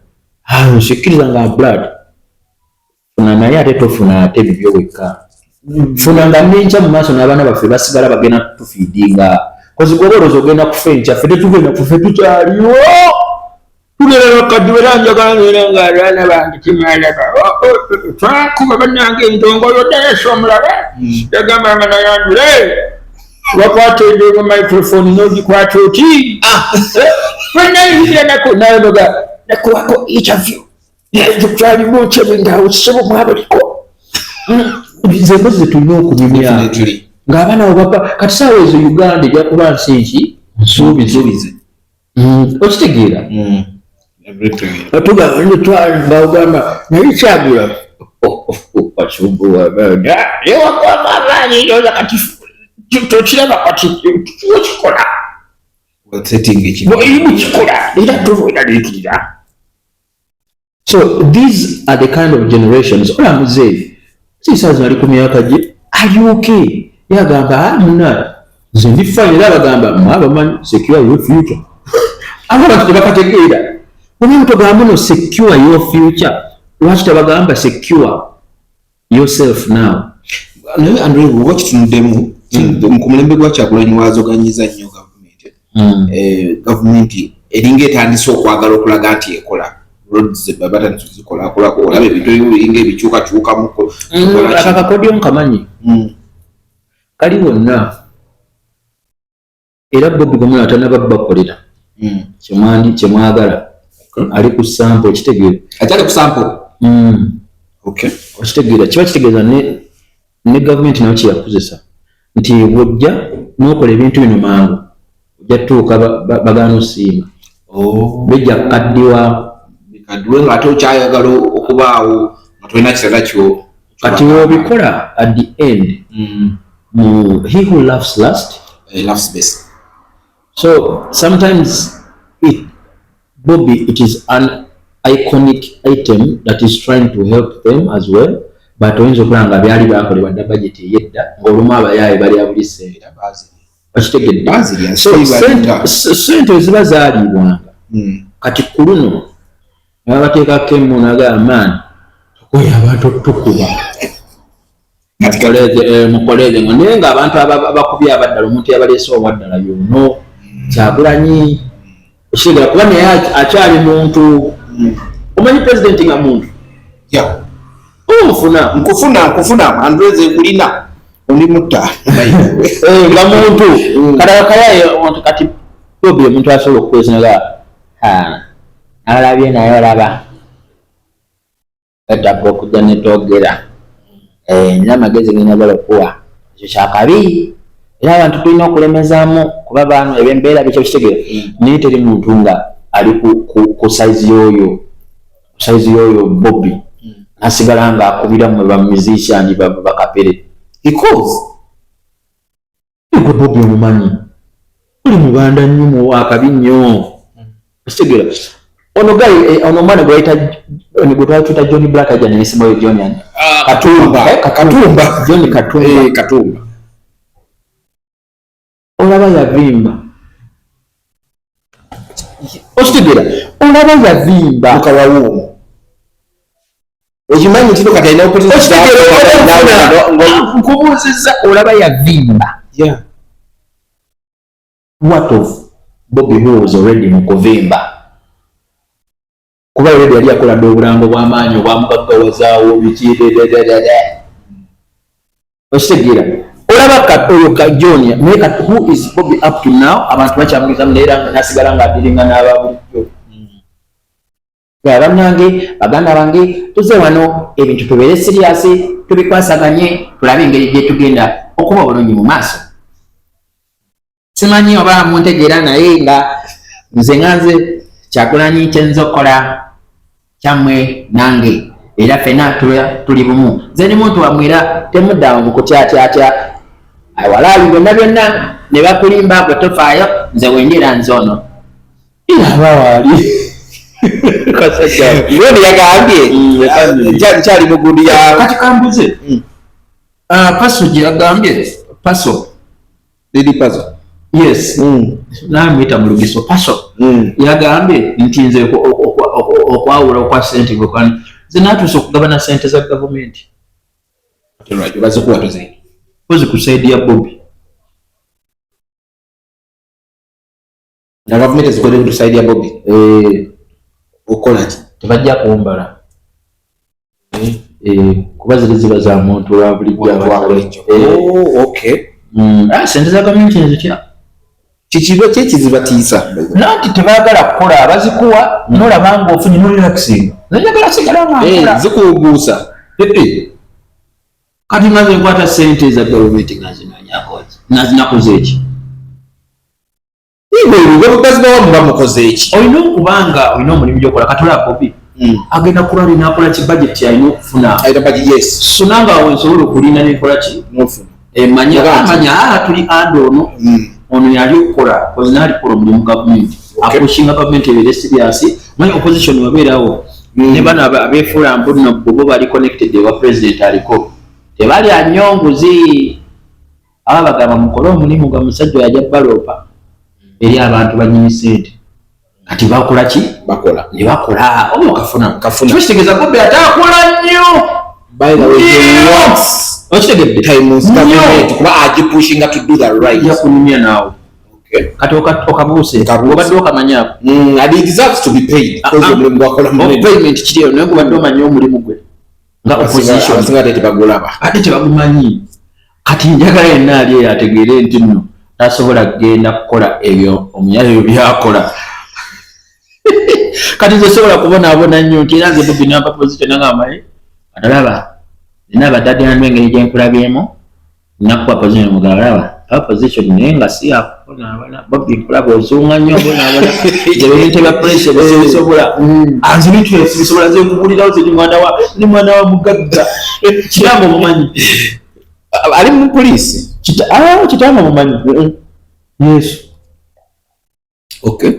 sikkiriza nga blood funa naye ate tofuna ate bibyo wekka funa nga n'enkya mu maaso n'abaana baffe basigala bagenda tufiidinga kozi gwobalooza ogenda kufa enkya ffe tetugenda kufe tukyaliwo tugenda bakadde beranjagala nera nga abaana bange kimalaba twakuba bannange entongolo ddala omulabe yagamba nga nayandule wakwata ebyoma microphone n'ogikwata oti fenayiriranako nayonoga nakuwako interview twalimu nkyebingawo kisebo mwabaliko zembozi zetulina okunyumya ng'abaana bwebapa kati saawa ezo Uganda ejja kuba nsi nki nsuubize okitegeera ngaogamba naye kyagula kasumbuwabada ewakwama amaanyi ndoza kati tokiraba kati kikola erimu kikola era tovoeraliikirira. So these are the kind of generations. Ola muzeeyi sisazi ali ku myaka gye ali okay yagamba muna nze ndi fine era bagamba mwabamanyi secure your future abantu tebakategeera omuntu togamba no secure your future lwaki tebagamba secure yourself now. Naye Andrew oba kitunuddemu ku mulembe gwa Kyagulanyi wazoganyiza nnyo gavumenti eringa etandise okwagala okulaga nti ekola roads babata tuzikola olaba ebintu ebiringa ebikyukakyukamu akakodyo nkamanyi kali wonna era Bobi gwe munatanaba bakolera kyemwagala ali ku sample kitegeera atali ku sample okitegeera kiba kitegeeza ne gavumenti nayo kyeyakozesa nti bwojja n'okola ebintu bino mangu ojja tuuka bagaana osiima bejja kukaddiwa nga ate okyayagala okubaawo nga tolina kirala kyo kati wobikola at the end he who laughs last laughs best. So sometimes Bobi, it is an iconic item that is trying to help them as well, but oyinza okulaba nga byali bakolebwa dda budget eyedda ng'olumu abayaaye bali abuli ssente bakitegedde ssente ziba zaalibwanga kati ku luno babateekako emmuno agamba maani oyo abantu tukuba mukoleze ngo naye ng'abantu abakubye abaddala omuntu yabaleese obwaddala yono Kyagulanyi ekitegeera kuba naye akyali muntu omanyi pulezidenti nga muntu nkufuna andweze nkulina oli mutta nga muntu kalakayaye kati Bobi omuntu asobola okukwezinaga alabye naye olaba etaka okujja netwogera nina amagezi genyagala okuwa ekyo kyakabi era abantu tulina okulemezaamu kuba baano ebyembeera bikyo kitegeera naye teri muntu nga ali ku saizi y'oyo Bobi nasigala nga akubira mwe bamusician bakapere because gwe Bobi omumanyi oli mubanda nnyo akabi nnyo kitegeera ono mwana gwe twayita John Black ajja neyesimbayo John Katumba olaba yavimba okitegeera olaba yavimba mukawawo okimanyi nti kati alina nkubuuzizza olaba yavimba what of Bobi who was already mu kuvimba kuba already yali akola dde obulambo bw'amaanyi obwamugagawazaawo biki Ostegira olaba ka oyo ka John make who is Bobi up to now abantu bachamuliza mlera nasigala ngadiringa n'ababulijjo Abanange baganda bange tuze wano ebintu tubere serious tubikwasaganye tulabe engeri gye tugenda okuba bulungi mu maaso simanyi oba muntegeera naye nga nze nganze Kyagulanyi Kenzo kola kyamwe nange era fena tuli bumu nze ni muntu wamwera temuddawo mu kutyatyatya awalaali byonna ne bakulimba gwe tofaayo nze wenjera nze ono aba waali Yoni yagambye cyari mugundi ya kati kambuze Pazo yagambye Pazo Lil Pazo yes namwita mu lugiso Pazo yagambye nti nze okwawula kwa sente gokani zinatuso kugabana sente za government right bazo kuwa tuze kozi kusaidia Bobi na government is going to kusaidia Bobi okolaki tebajja kumbala kuba ziri ziba za muntu lwa bulijjo okay sente za gavumenti nezitya kikiba kyekizibatiisa nati tebaagala kukola abazikuwa nolaba ng'ofunye nolelaxing najagala sigala nga zikubuusa kati nga zenkwata sente za gavumenti nga zinonyakoki nazinakoze eki bamukoze eki olina okubanga olina omulimu gyokola katola Bobi agenda kulali nakola ki budget alina okufuna so nanga awo nsobola okulinda nenkola ki manya tuli ando ono yali okukola kozi naali kukola omulimu gavumenti akushinga gavumenti ebere serious manyi opposition wabeerawo ne bano abeefuula mbuno bo bali connected ewa president aliko tebali anyonguzi aba bagamba mukole omulimu ga musajja yajja balopa eri abantu banyini sente kati bakola ki bakola ne bakola obo kafuna kitegeeza Bobi atakola nnyo by the way okitegedde times government kuba pushing to do the right yakunumya naawe kati okabuuse obadde okamanyako and he deserves to be paid because omulimu gwakola payment kiriyo naye gubadde omanyi omulimu gwe nga opposition abasinga tebagulaba ate tebagumanyi kati njagala yenna ali eyo ategeere nti nno tasobola kugenda kukola ebyo omunyayo byakola kati nze sobola kubonaabona nnyo nti era nze Bobi nampa position nangamaye atalaba nina abaddaddana engeri gye nkulabyemu nakuwa position mugalaba aba position naye nga si yakubonaabona Bobi nkulaba ozunga nnyo obonaabona ebintu bya pressure bisobola anze bintu bisobola ze nkugulirawo ze ni mwana wa mugagga kirambo mumanyi ali mu poliisi kitamba mumanyi yes okay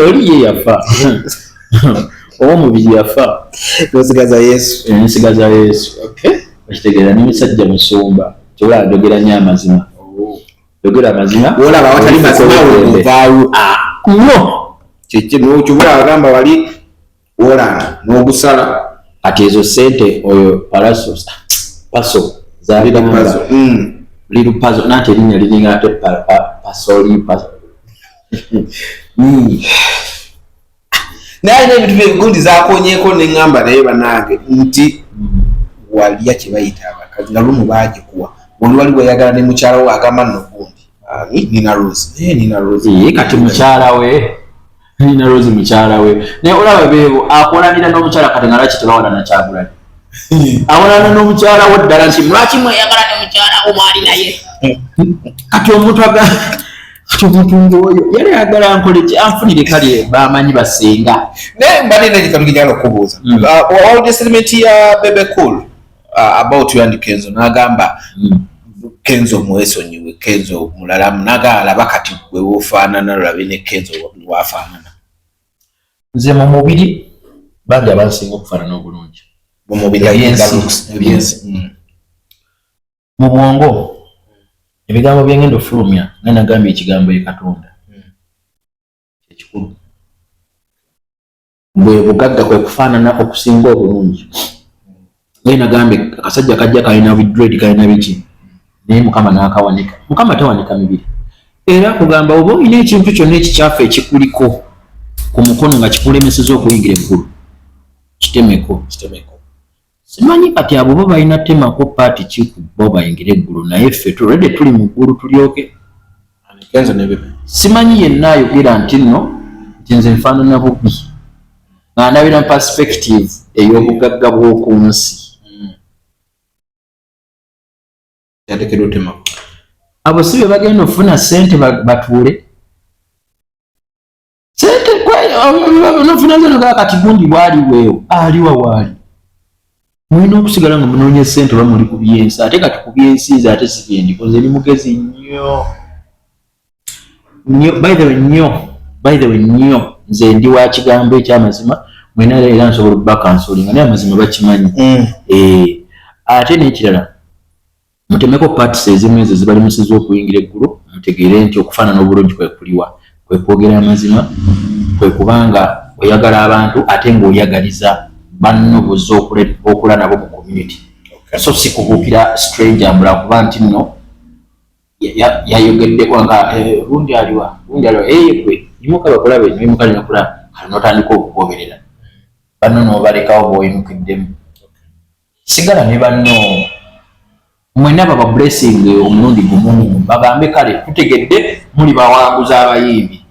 oli ye yafa omubiri yafa nsigaza Yesu okay okitegeera n'emisajja musumba kyobola adogera nnyo amazima dogera amazima olaba watali mazima wovaawo no kyobola agamba wali wolanda n'ogusala ati ezo sente oyo Pazo Lil Pazo nati erinnya liringa ate Pasoli naye n'ebintu by'ebigundi zakonyeeko neŋŋamba naye banange nti walya kye bayita abakazi nga lumu baagikuwa oli wali bweyagala ne mukyala we agamba nno gundi Nina Rose kati mukyala we Nina Rose mukyala we naye olaba beebo akolanira n'omukyala kati nga lwaki tebawala na Kyagulanyi awalana n'omukyala we ddala nti lwaki mweyagala ne mukyala we mwali naye kati omuntu ngoyo yali ayagala nkole anfunire kale bamanyi basenga naye mbanina gyekamugijala okubuuza wawulira esserimenti ya Bebe Cool about you and Kenzo n'agamba Kenzo mwesonyiwe Kenzo mulalamu n'agaalaba kati gwe wofaanana lulabe ne Kenzo wafaanana nze mu mubiri bangi abansinga okufaanana obulungi mu mubiri mu bwongo ebigambo byengenda ofulumya nga nagambye ekigambo ye Katonda ekikulu bwe bugagga kwe kufaanana okusinga obulungi naye nagambye akasajja kajja kalina bidred kalina biki naye Mukama n'akawanika Mukama tawanika mibiri era kugamba oba olina ekintu kyonna ekikyafu ekikuliko ku mukono nga kikulemeseza okuyingira eggulu kitemeko simanyi kati abo bo balina temako paati ki ku bo bayingire eggulu naye ffe tulwadde tuli mu ggulu tulyoke Kenzo ne Bebe simanyi yenna ayogera nti nno nti nze nfaanana bubi nga ndabira perspective ey'obugagga bw'oku nsi yateekeddwa temako abo si be bagenda okufuna ssente batuule ssente nofuna zenogaa kati gundi bwaliweewo aliwa waali mulina okusigala nga munoonya ssente oba muli ku byensi ate kati ku byensi nze ate si byendikoze ni mugezi nnyo by the way nnyo nze ndi wa kigambo ekyamazima mwena era nsobola okuba kansolinga naye amazima bakimanyi ate n'ekirala mutemeko parties ezimu ezo zibalimusiza okuyingira eggulu mutegeere nti okufaanana obulungi kwe kuliwa kwe kwogera amazima kwe kubanga oyagala abantu ate ng'oyagaliza banno buzza okula nabo mu community so si kubuukira stranger mbula kuba nti nno yayogeddeko nga bundi aliwa gwe yimuka bakulabe nimuka linakula n'otandika okugoberera banno n'obalekawo bw'oyimukiddemu sigala ne banno mwena baba blessing omulundi gumu bagambe kale tutegedde muli bawanguza abayimbi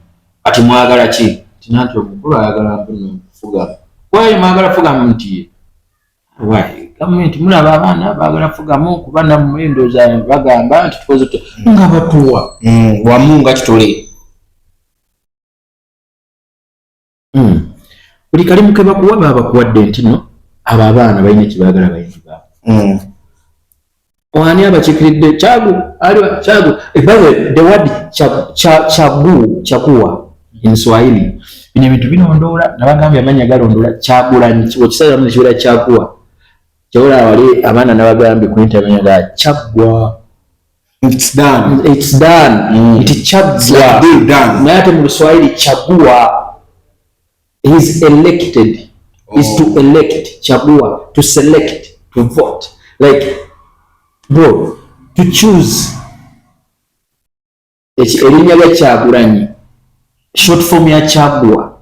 ati mwagala ki tinanti omukulu ayagala kufuga wayi mwagala fugamu nti wayi gavumenti mulaba abaana baagala fugamu kuba nammwe endowooza bagamba nti tukoze nga batuwa wamu nga kitole buli kalimu ke bakuwa baba bakuwadde nti no abo abaana balina ekibaagala bayimbi baabwe wani abakikiridde chagu the word chagua in Swahili bino ebintu binondola nabagambye amanya galondola chagulanyi kiwakisala mu kiwera chagua kyola wali abaana nabagambye ku internet ga chagua it's done it chagua na hata mu Swahili chagua is elected is to elect chagua to select to vote like bro to choose erinnya lya Kyagulanyi short form ya Chagua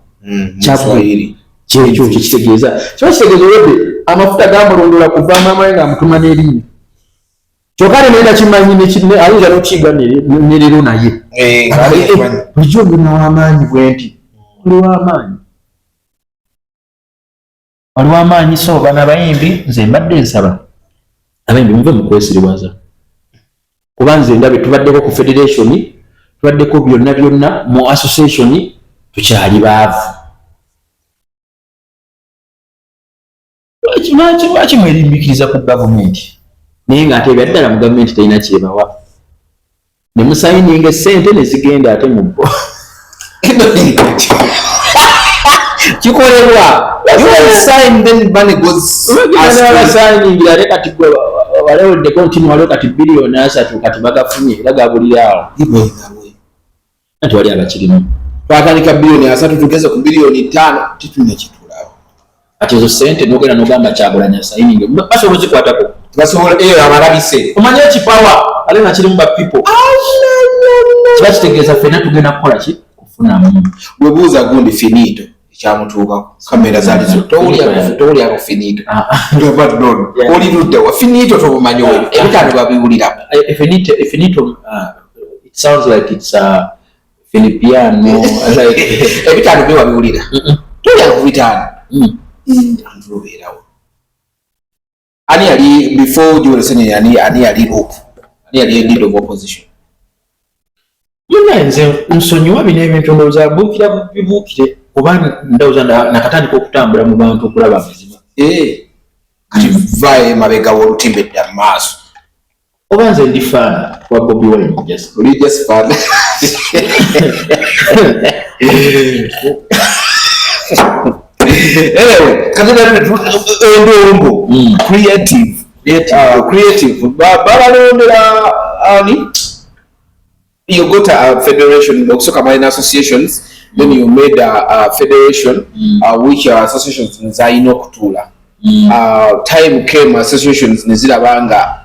Kiswahili kyekyo kitegeeza kiba kitegeeza webbe amafuta gamulondola kuva maama nga amutuma n'erinnya kyokka nenda kimanyi ayinza n'okiyiga ne leero naye bulijjo guna w'amaanyi bwe nti wali w'amaanyi so bana bayimbi nze mbadde nsaba abayimbi muve mu kwesiriwaza kuba nze ndabe tubaddeko ku federation tubaddeko byonna mu association tukyali baavu lwaki mwerimbikiriza ku gavumenti naye ng'ate ebyaddala mu gavumenti talina kyebawa ne musayininga essente ne zigenda ate mu bbo kikolebwa signingira ate kati walewedde kontinu waliwo kati biliyoni 3 kati bagafunye era gabulirawo ati wali abakirimu twatandika biliyoni 3 tugeze ku biliyoni 5 titulina kitulawo ati ezo sente nogenda nogamba Kyagulanyi signing basobola ozikwatako basobola abalabise omanye ekipawa ale nga kirimu ba people kiba kitegeeza ffenna tugenda kukola ki kufunamu webuuza gundi finito ekyamutuukako kamera zaali zo towuli ako finito oli luddewa finito tobumanyi we ebitaano babiwulira finito it sounds like it's Filipino ebitaano bye wabiwulira toli ako bitaano antulobeerawo ani yali before Jules ani yali hope ani yali leader of opposition yonna nze nsonyiwa bino ebintu ndowooza bibuukire kuba ndowooza nakatandika okutambula mu bantu okulaba amazima kati vae mabega w'olutimbe dda mu maaso oba nze ndi faana wa Bobi Wine oli just fan anyway endongo creative babalondera ani you got a federation okusoka marine associations then you made a federation which associations nzayina okutuula time came associations nezirabanga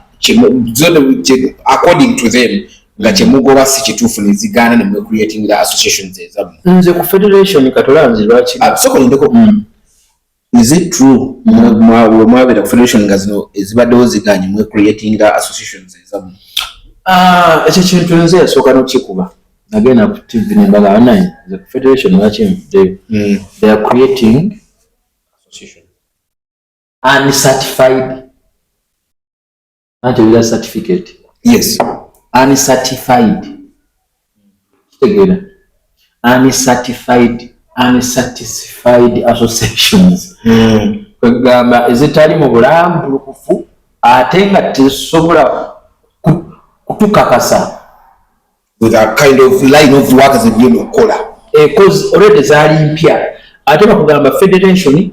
according to them nga kyemugoba si kituufu nezigaana nemwe creating the associations ezamu nze ku federation katolanzi lwaki sokolindeko Is it true? Mwabera federation nga zino ezibaddewo ziganye mwe creating associations ezamu? Ekyo kintu nze yasooka n'okikuba. Nagenda ku TV ne mbagamba naye the federation they are creating association uncertified. Not a certificate. Yes. Uncertified. Unsatisfied associations. Kugamba ezitali mu bulambulukufu ate nga tesobola kutukakasa with a kind of line of work as you know kola. Because already zaali mpya ate bakugamba federation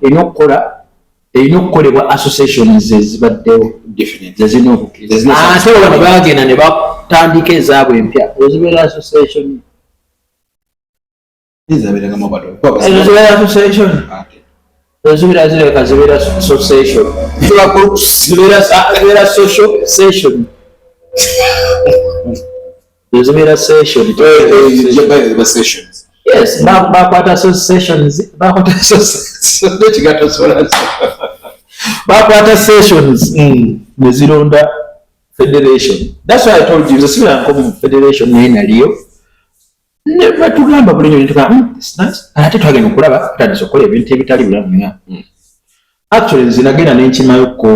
enokukolebwa associations ezibaddewo definitely ate wano bagenda ne batandika ezaabwe empya ezibeera association zibeera association zibeera social session zibeera sessions. Yes, bakwata sessions bakwata sessions ne zironda federation. That's why I told you zasibira nko federation naye naliyo ne batugamba buli nyoni tuka it's nice ate twagenda okulaba tutandise okukola ebintu ebitali bulamu nga actually nze nagenda n'enkimayo ko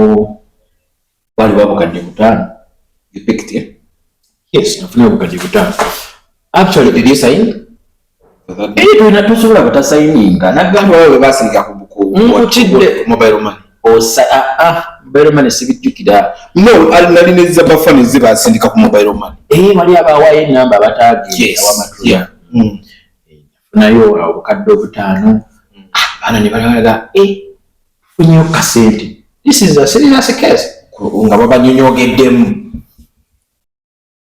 wali wabukadde butaano. You picked it? Yes, nafuna obukadde butaano. Actually did you sign? Tulina tusobola batasayininga nagamba wewe basindika ku mobile money. Mobile money sibijjukira. No, ali neza bafani zibasindika ku mobile money. Wali abawaayo enamba abataage awamatula. Nayo obukadde obutaano. Bana ne balaga funyeyo kasente. This is a serious case. Nga babanyonyogeddemu.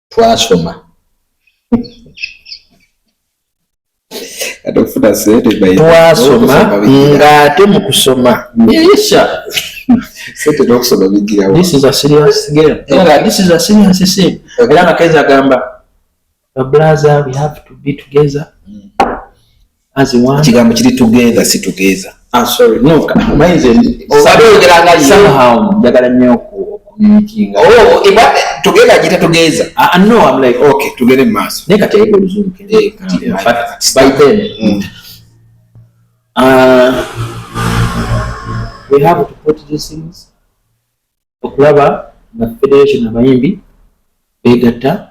Twasoma. Twasoma ng'ate mu kusoma. This is a serious game. This is a serious thing. Era nga Kenzo agamba, brother, we have to be together as one. Kigambo kiri together si together. Sorry, no. Somehow njagala nnyo communicating. Together jita together. No, I'm like, okay, together mass. Neka tayego luzungu. But by then, we have to put these things. Okulaba na federation Bayimbi begatta.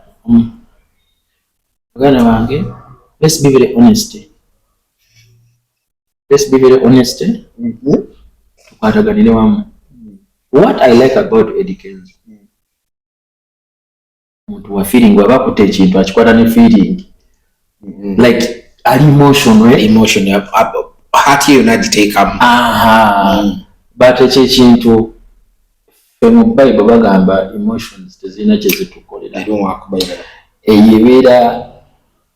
Bagana wange, let's be very honest. Tukwataganire wamu. What I like about Eddie Kenzo, muntu wa feeling wabakuta ekintu akikwata ne feeling like ali emotion heart you nagiteekamu. But ekyo ekintu mu Bible bagamba emotions tezirina kye zitukolera. Eyebeera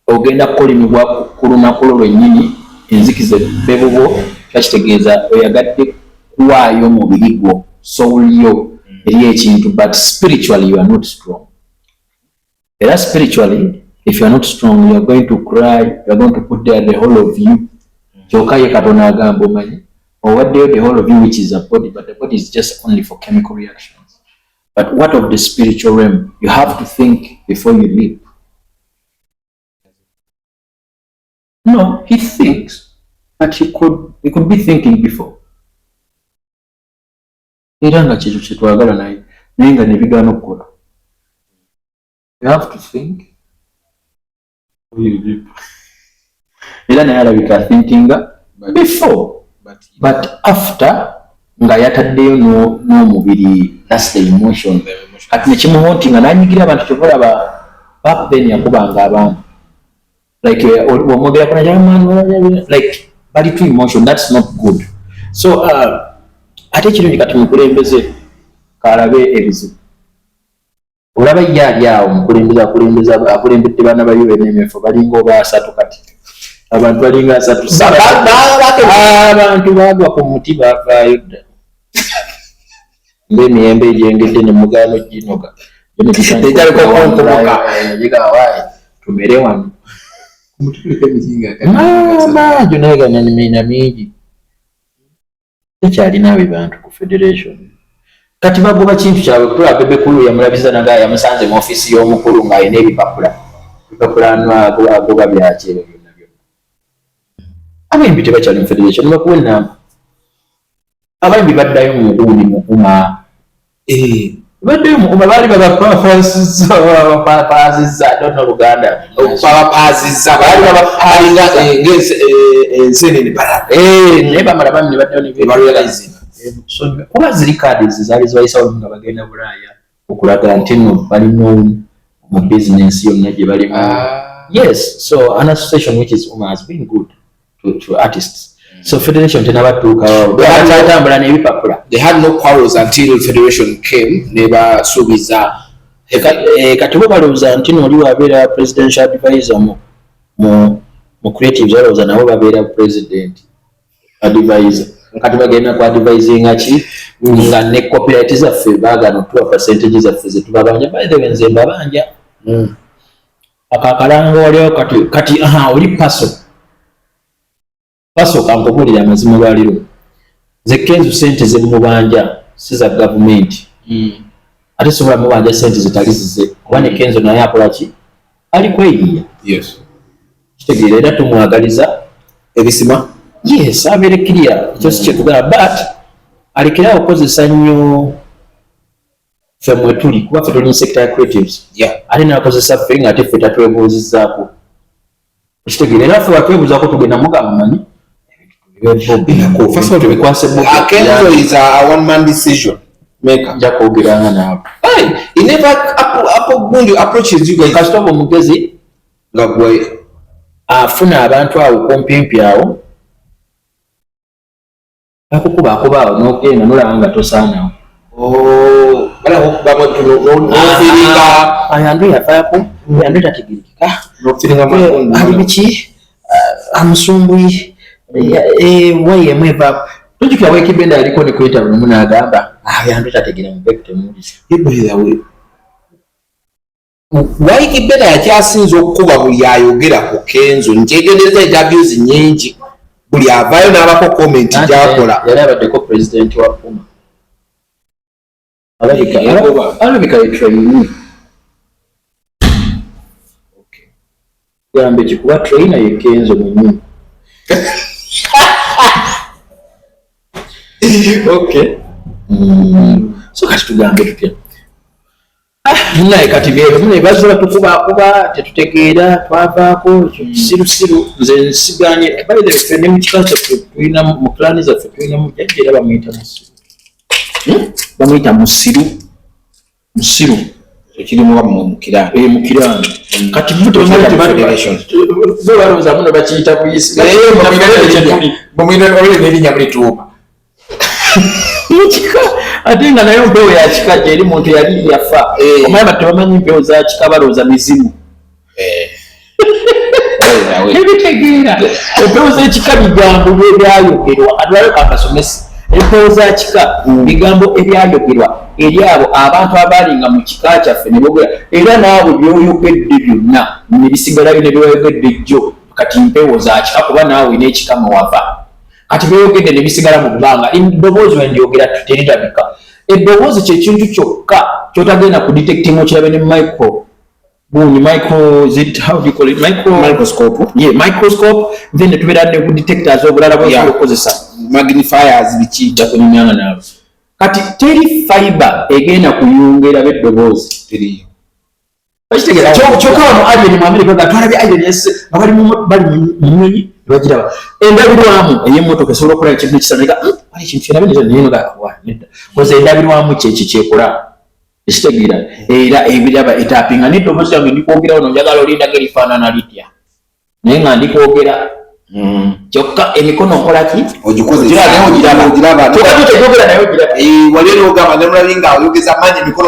ogenda kukolimibwa ku lunaku lwennyini enzikiza bebubo kakitegeeza oyagadde kuwaayo mubiri gwo soul yo eri ekintu, but spiritually you are not strong. Era spiritually if you are not strong you are going to cry, you are going to put there the whole of you. Kyokka ye Katonda agamba omanyi owaddeyo the whole of you which is a body, but the body is just only for chemical reactions. But what of the spiritual realm? You have to think before you leap. No, he thinks, but he could be thinking before. Era nga kintu kye twagala naye nga ne bigaana okukola. You have to think before you leap. Era naye alabika thinking before, but after nga yataddeyo n'omubiri, that's the emotion. Kati nekimuhontinga n'anyigira abantu kyobalaba back then yakubanga abantu like omwogerako like bali to emotion, that's not good. So ate kirungi kati mukulembeze kalabe ebizibu. Olaba ye ali awo mukulembeze akulembedde baana ba UNMF balinga oba asatu kati. Abantu balinga asatu. Abantu bagwa ku muti bavaayo dda. Ng'emiyembe egyengedde ne mugaano ginoga. Tumere wano. Gyo naye gana nimina mingi. tekyalina abantu ku federation kati bagoba kintu kyabwe kutula Bebe kulu yamulabiza nagaya yamusanze mu office y'omukulu ng'ayina ebipapula agoba byakyero byonna byonna abayimbi tebakyali mu federation bakuwa ennamba abayimbi baddayo mu guuni mukuma baddayo mukuma baali babapapazizza donna Luganda babapazizza baali babapalinga ensenene naye bamala bamwe ne baddayo ne kuba ziri kaadi zaali zibayisawo nga bagenda Bulaaya okulaga nti nno bali mu business yonna gye balimu. Yes, so an association which is has been good to artists. So federation tenabatuuka batambula n'ebipapula. They had no quarrels until federation came. Never subiza kati bo balowooza nti nno oli wabeera presidential advisor mu creatives balowooza nabo babeera president advisor. Kati bagenda ku advisinga ki nga ne copyright zaffe baagana otuwa percentage zaffe ze tubabanja by the way nze mbabanja akakalanga waliwo kati oli Pazo kankubulira amazima baliro ze Kenzo sente ze mubanja si za government ate sobola mubanja sente zitali zize kuba ne Kenzo naye akola ki ali kweyiya. Yes, kitegeera era tumwagaliza ebisima. Yes, abeere clear ekyo si kyetugala but alekera okukozesa nnyo ffe mwe tuli kuba ffe tuli sector ya creatives ate nakozesa ffe nga ate ffe tatwebuuzizzaako ekitegeera era ffe watwebuuzaako tugenda mugamba manyi Kenzo is a one-man decision maker. Nja kwogeranga naawe He never approaches you guys. kasita oba omugezi nga gwe afuna abantu awo kompimpi awo akukuba awo n'ogenda nolaba nga tosaanawo yandu yavaako yandu tategerekeka ali biki amusumbuyi wayemu evaako tujjukira Weekibenda yaliko ne kwetaba nomu n'agamba yandu tategera mubeke temuwulisa. Weekibenda yakyasinza okukuba buli ayogera ku Kenzo nkyegendereza interviews nnyingi buli avaayo n'abako comment gy'akola. Yali abaddeko president wa Puma alabika yetraini gambe kikuba trainer ye Kenzo munyumu. Okay. So kati tugambe tutya naye kati byebyo bazola tukubakuba tetutegeera twavaako kisirusiru nze nsiganye baide ffe ne mu kika kyaffe tulina mu plani zaffe tulina mu jjajja era bamuyita musiru ekirimu mukirani mukirani kati balowooza muno bakiyita buyisi n'erinnya mulituuma ekika ate nga naye mpewo ya kika gyeri muntu yali yafa omanyi bati bamanyi mpewo za kika balowooza mizimu ebitegeera empewo z'ekika bigambo ebyayogerwa atwale kakasomesi empewo za kika bigambo ebyayogerwa eri abo abantu abalinga mu kika kyaffe ne bogera era naawe byoyogedde byonna ne bisigalayo ne byoyogedde jjo kati mpewo za kika kuba naawe n'ekika mwe wava kati byogedde ne bisigala mu bbanga eddoboozi wendyogera terirabika. Eddoboozi kyekintu kyokka kyotagenda ku detecting okirabe ne microscope then tubeera ne ku detectors obulala bwokozesa magnifiers biki kunyumyanga naawe kati teri fiber egenda kuyongera beddoboozi teriyo. Bakitegeera kyokka wano alien mu America nga twalabye aliens nga bali mu nyonyi bagiraba endabirwamu ey'emmotoka esobola okukola ekintu kisaneka ali ekintu kyonabineza nayenga koze endabirwamu kyeki kyekola ekitegeera era ebiraba etapinga n'eddoboozi yange ndikwogerawo no njagala olindaga erifaanana litya naye nga ndikwogera kyokka emikono okolaki ogiraba totegogera naye ogiraba wali n'ogamba nemulabi nga oyogeza amaanyi emikono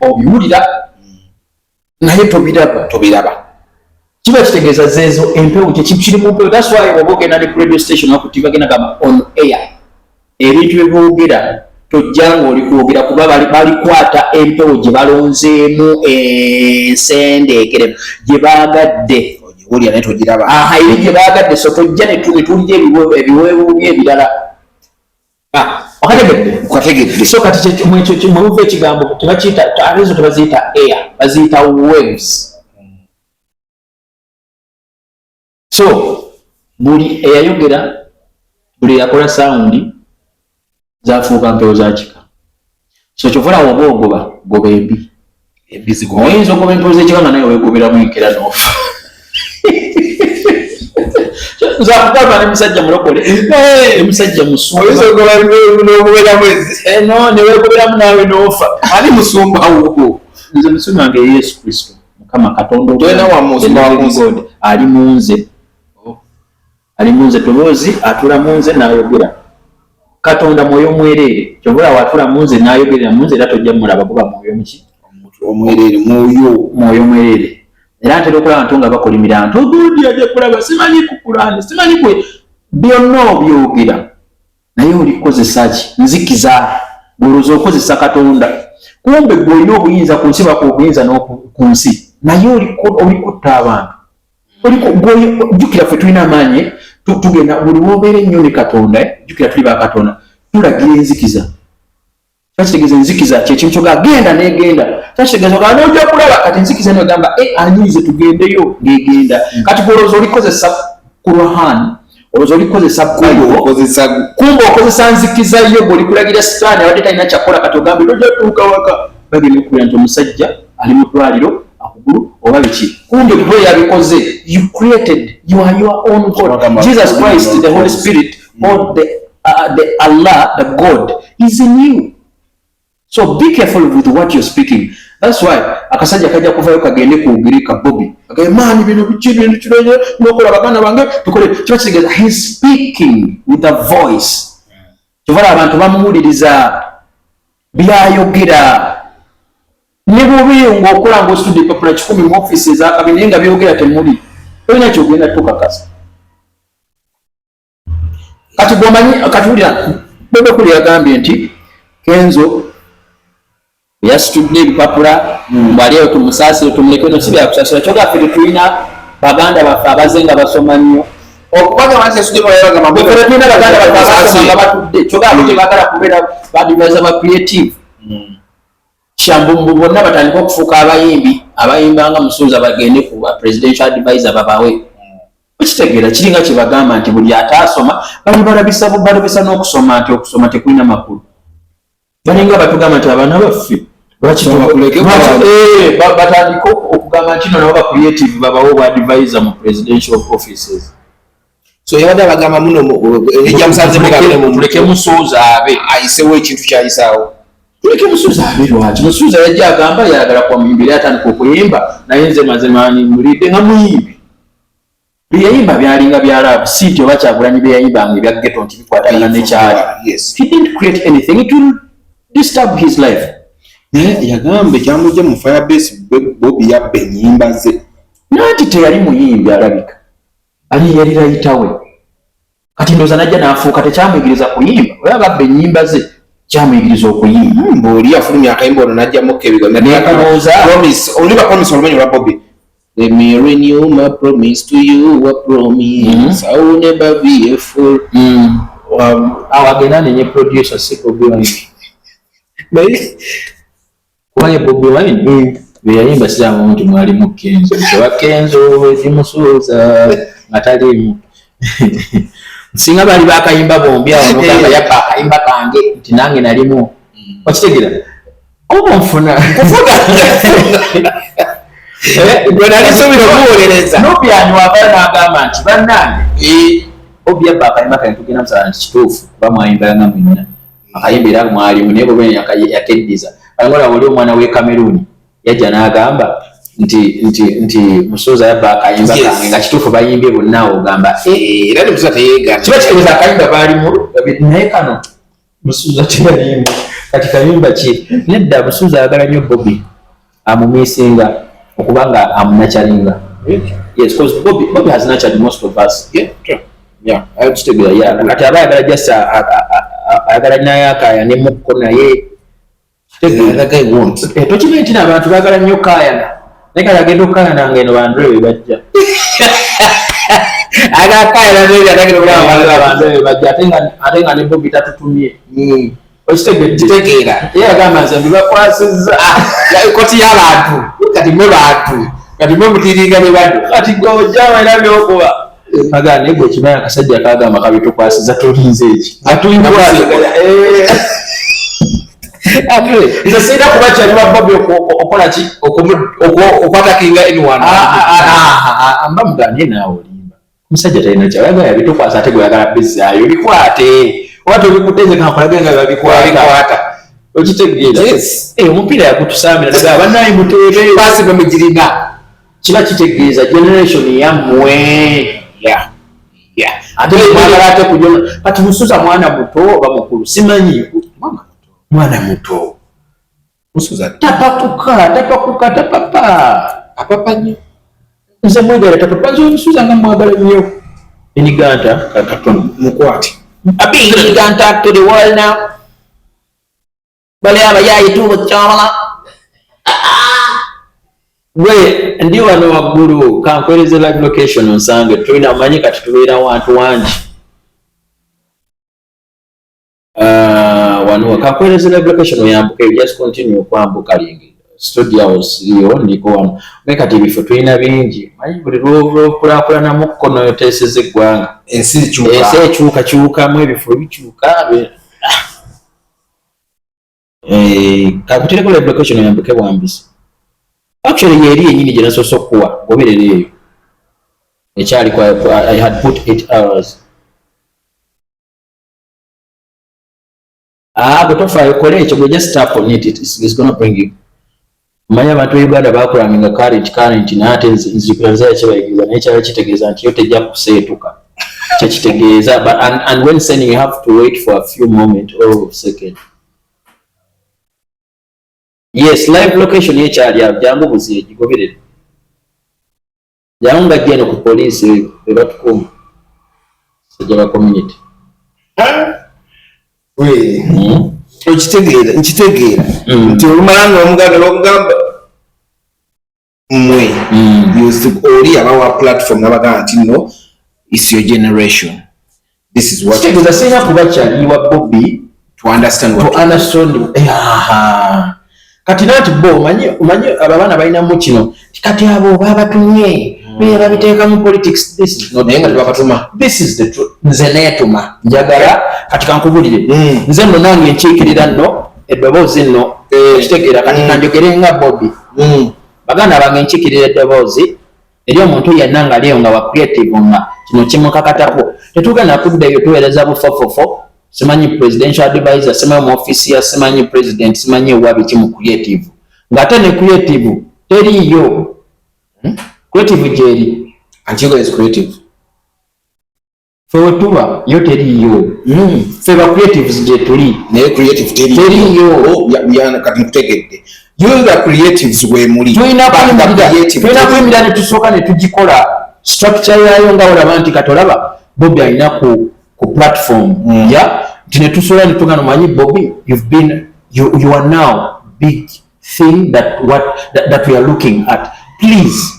obiwulira naye tobiraba kiba kitegeeza zeezo empewo kiri mu mpewo. That's why oba ogenda ne radio station wakuti bagenda gamba on air ebintu byebyogera tojjanga oli kwogera kuba balikwata empewo gye balonzeemu ensendeekeremu gye baagadde oli anaito giraba irije bagadde so tojja ne tulije ebiweewo ebirala okategedde so kati mwemuva ekigambo tebakiyita abezo tebaziyita air baziyita waves so buli eyayogera buli yakola sound zafuuka mpewo za kika so kyovula woba ogoba goba embi oyinza ogoba empewo z'ekika nga naye weegoberamu enkera n'ofa nzakugamba ne musajja mulokole musajja musumba neweegoberamu naawe n'ofa ani musumbawo nze musumba wange Yesu Kristo Mukama Katonda tolina wamusumba ali munze toboozi atula munze n'ayogera Katonda mwoyo mwerere kyovula watula munze n'ayogerera munze era tojja mulaba kuba mwoyo muki omwerere mwoyo mwerere era ntera okulaba abantu nga bakolimira nti ogundi ajja kulaba simanyi kukulanda simanyi kwe byonna obyogera naye olikukozesa ki nzikiza bwolowooza okozesa Katonda kumbe gwe olina obuyinza ku nsi bako obuyinza ku nsi naye olikutta abantu jjukira ffe tulina amaanyi tugenda buli wobeera ennyo ne Katonda jjukira tuli ba Katonda tulagira enzikiza kakitegeeza enzikiza kyekintu kyoga genda negenda kakitegeeza oga nojja kulaba kati enzikiza negamba anyize tugendeyo ngegenda kati olowooza olikozesa Qur'an olowooza olikozesa kumba okozesa nzikiza yo bw'olikulagira sitaani abadde talina kyakola kati ogambe tojja tuuka waka bagenda okukulira nti omusajja ali mu ddwaliro akugulu oba biki kumbe bwe yabikoze you created you are your own God Jesus Christ the Holy Spirit or the Allah the God is in you. So be careful with what you're speaking. That's why akasajja kajja kuvayo kagende ku Ugirika Bobi. Okay, man bino bichibintu kiroje nokola bagana bange tukole kyokitegeza he's speaking with a voice. Kivala abantu bamuwuliriza byayogera. Nibubi ngokola ngo studio papula 10 mu offices akabine nga byogera temuli. Olina kyogenda tukakasa. Kati gomanyi akatulira Bebe kuli yagambye nti Kenzo yasitudde ebipapula mbaliyo tumusaasire tumuleke no sibya kusasira kyoga ffe tulina baganda baffe abazenga basoma nnyo okubaga wansi yasudde bayaga mabwe tulina baganda baffe abasoma batudde kyoga ate bagala kubeera badivaiza ba creative kyambumbu bonna batandika okufuuka abayimbanga musuuza bagende ku presidential advisor babawe ekitegeera kiringa kye bagamba nti buli ataasoma bali balabisa n'okusoma nti okusoma tekulina makulu balinga batugamba nti abaana baffe batandika okugamba nti no nabo ba creative babawo obwa advisor mu presidential offices so yabadde abagamba muno ejja musanze tuleke musuuza abe ayisewo ekintu kyayisaawo tuleke musuuza abe lwaki musuuza yajja agamba yayagala kwamuyimbira atandika okuyimba naye nze mazemaani mulidde nga muyimbi byayimba byalinga byalaabu si nti oba Kyagulanyi byeyayimbanga ebya ghetto nti bikwatagana nekyali he didn't create anything it will disturb his life. Yagambe kyamujja mu Firebase Bobi yabba ennyimba ze nati teyali muyimbi alabika ali yali layitawe kati ndoza najja n'afuuka tekyamuyigiriza kuyimba oyo ababba ennyimba ze kyamuyigiriza okuyimba mbooli afulumya akayimba ono najjamuko ebigambo promise oliba promise olumanyi olwa Bobi let me renew my promise to you a promise I will never be a fool awagenda nenye producer si Bobi Wine kwaye Bobi Wine beyayimba sijamu nti mwalimu Kenzo wa Kenzo ezimusuuza atalimu singa bali bakayimba bombi awo nokanga yapa akayimba kange nti nange nalimu okitegera omunfuna gwe nali sobira okuwolereza nobyani wabala n'agamba nti bannange Bobi yabba akayimba kange tugenda musala nti kituufu kuba mwayimbalanga mwenna akayimba era mwalimu naye Bobi yakeddiza angola oli omwana w'e Cameroon yajja n'agamba nti musuuza yabba akayimba kange nga kituufu bayimbye bonna ogamba era ne musuuza teyeegaana kiba kitegeeza akayimba baalimu naye kano musuuza teyalimu kati kayimba ki nedda musuuza ayagala nnyo Bobi amumiisinga okubanga amunakyalinga yes because Bobi has nurtured most of us kitegeeza kati aba ayagala just ayagala naye akaya nemukko naye tokimanyi nti n'abantu baagala nnyo kaayana naye kale agenda okukayana ng'eno bandule be bajja agakaya ndio atakira abantu bajja atenga ne Bobi tatutumye okitegera yeye agamba nze bakwasizza koti y'abantu kati mwe bantu kati mwe mutiringa ne bantu kati gojja era byokuba agane gwe kimaya kasajja kagamba kabitukwasiza tulinze eki atulikwasiza nze sina kubakyali ba Bobi okola ki okwatakinga anyone amba muganye naawe olimba omusajja talina kyalaga yabitukwasa ate gwe yagala bizaayo bikwate watu bikuteze kankolaga nga babikwata okitegeera omupiira yakutusamira daga bannaye muteebe basi bamugirina kiba kitegeeza generation yammwe ate mwagala ate kujona kati musuza mwana muto oba mukulu simanyi mwana muto musuza tapakuka apapa nnyo nze mwegala tapapa nze omusuza nga mwagala nnyo eniganta katono mukwate eniganta to the world now bale abayayi tubakyamala gwe ndi wano waggulu kankwereze live location onsange tulina amanyi kati tubeera wantu wangi wano kankwereze live location oyambuke just continue okwambuka lingi studios liyo ndiko wano naye kati ebifo tulina bingi manyi buli lwokulaakulanamu kkono yoteeseza eggwanga ensi ekyukakyukamu ebifo bikyuka kakutereko live location oyambuke bwambisi actually yeri yenyini gye nasoose okuwa goberera eyo ekyali I had put 8 hours gwe tofaayo kole ekyo gwe just tap on it it's gonna bring you manya abantu Uganda bakulaminga current naye ate nzikulanza yakyebayigiriza naye kyali kitegeeza nti yo tejja kuseetuka kyekitegeeza and when sending you have to wait for a few moments or second. Yes, live location yekyali awo jangu buzi egigoberere jangu ngajja eno ku poliisi bebatukuuma sajja ba community nkitegeera nti olumalanga omuganda lwokugamba mmwe oli abawa platform nabagamba nti no it's your generation, this is what kitegeeza sirina kuba kyaliwa Bobi to understand kati nati bo manyi abaana balinamu kino kati abo babatumye babiteeka mu politics this is not nga tebabatuma this is the truth nze neetuma njagala kati kankubulire nze nno nange nkiikirira nno eddoboozi nno kitegeera kati kanjogere nga Bobi baganda bange nkiikirira eddoboozi eri omuntu yenna nga aliyo nga wa creative nga kino kimukakatako tetugenda kuddayo tuweereza bufofofo simanyi presidential advisor simanyi mu office ya simanyi president simanyi ewabi kimu creative ngate ne creative teriyo creative jeri Antigua is creative fewe tuba yo teriyo fewa creatives je tuli naye creative teriyo yana kati nkutegedde yoga creatives we muli tulina kuyimira ne tusooka ne tugikola structure yayo nga olaba nti katolaba Bobi alina ku platform ne tusobola ne tugana manyi Bobi you are now big thing that we are looking at. Please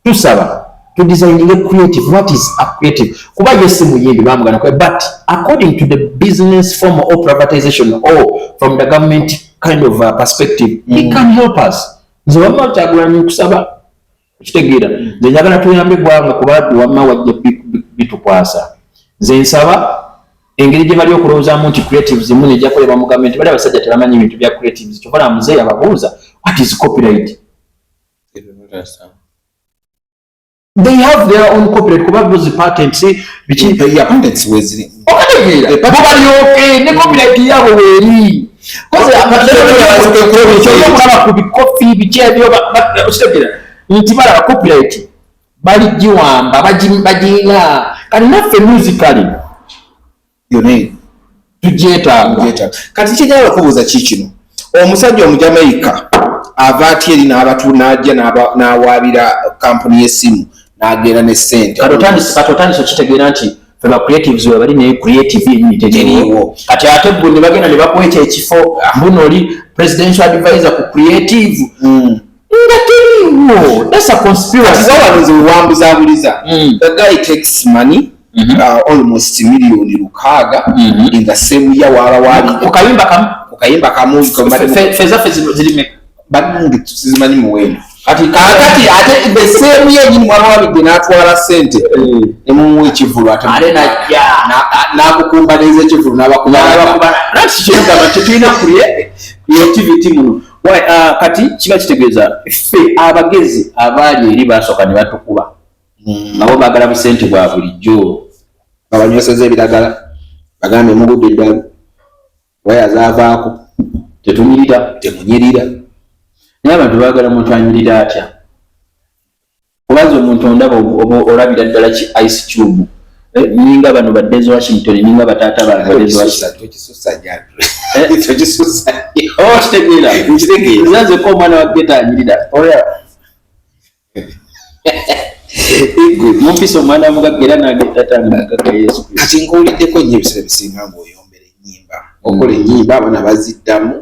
tusaba to designing a creative. What is a creative? Kuba yesi muyimbi bamugana kwa, but according to the business form or privatization or from the government kind of perspective, it can help us. Nze wamma kyagulanye kusaba kitegeera nze njagala tuyambe gwanga kuba wamma wajja bitukwasa nze nsaba engeri gye bali okulowoozamu nti creatives mu nejja koleba mu gavumenti bali abasajja tebamanyi ebintu bya creatives kyokola muzeeyi ababuuza what is copyright. They have their own copyright kuba those patents biki ya patents wezili okategeera babalyoke ne copyright yabo weeri koze amateka ku bikofi biki ebyo ositegeera nti bala copyright bali giwamba bagiina kati naffe musically yone tugyetaaga kati kijala kubuuza kikino omusajja omujamaika ava ati eri n'abatu n'ajja n'awaabira kampuni y'essimu n'agenda ne ssente katotandisa okitegeera nti feba creatives we bali naye creative yennyini teriiwo kati ate gwe ne bagenda ne bakweka ekifo mbuno oli presidential advisor ku creative nga teriiwo Zero. That's a conspiracy. The guy takes money, almost million in the same year. Ate the same year nyini mwana wabidde n'atwala ssente nemuwa ekivulu ate n'akukumbaliza ekivulu n'abakuba nakikigamba tetulina creativity muno kati kiba kitegeeza ffe abagezi abaali eri basooka ne batukuba nabo baagala busente bwa bulijjo babanyweseza ebiragala bagambe mugudde eddala waya zaavaako temunyirira naye abantu baagala muntu anyirira atya obaza omuntu ondaba olabira ddala ki ice cube ninga bano badezi Washington ninga bataata bagezekitegeera ko omwana wa geta anyirira mumpisa omwana mugagga era nagetatangagaga Yesu kati ng'owuliddeko nnyo ebiseera bisinga ng'oyombera ennyimba okola ennyimba abaana baziddamu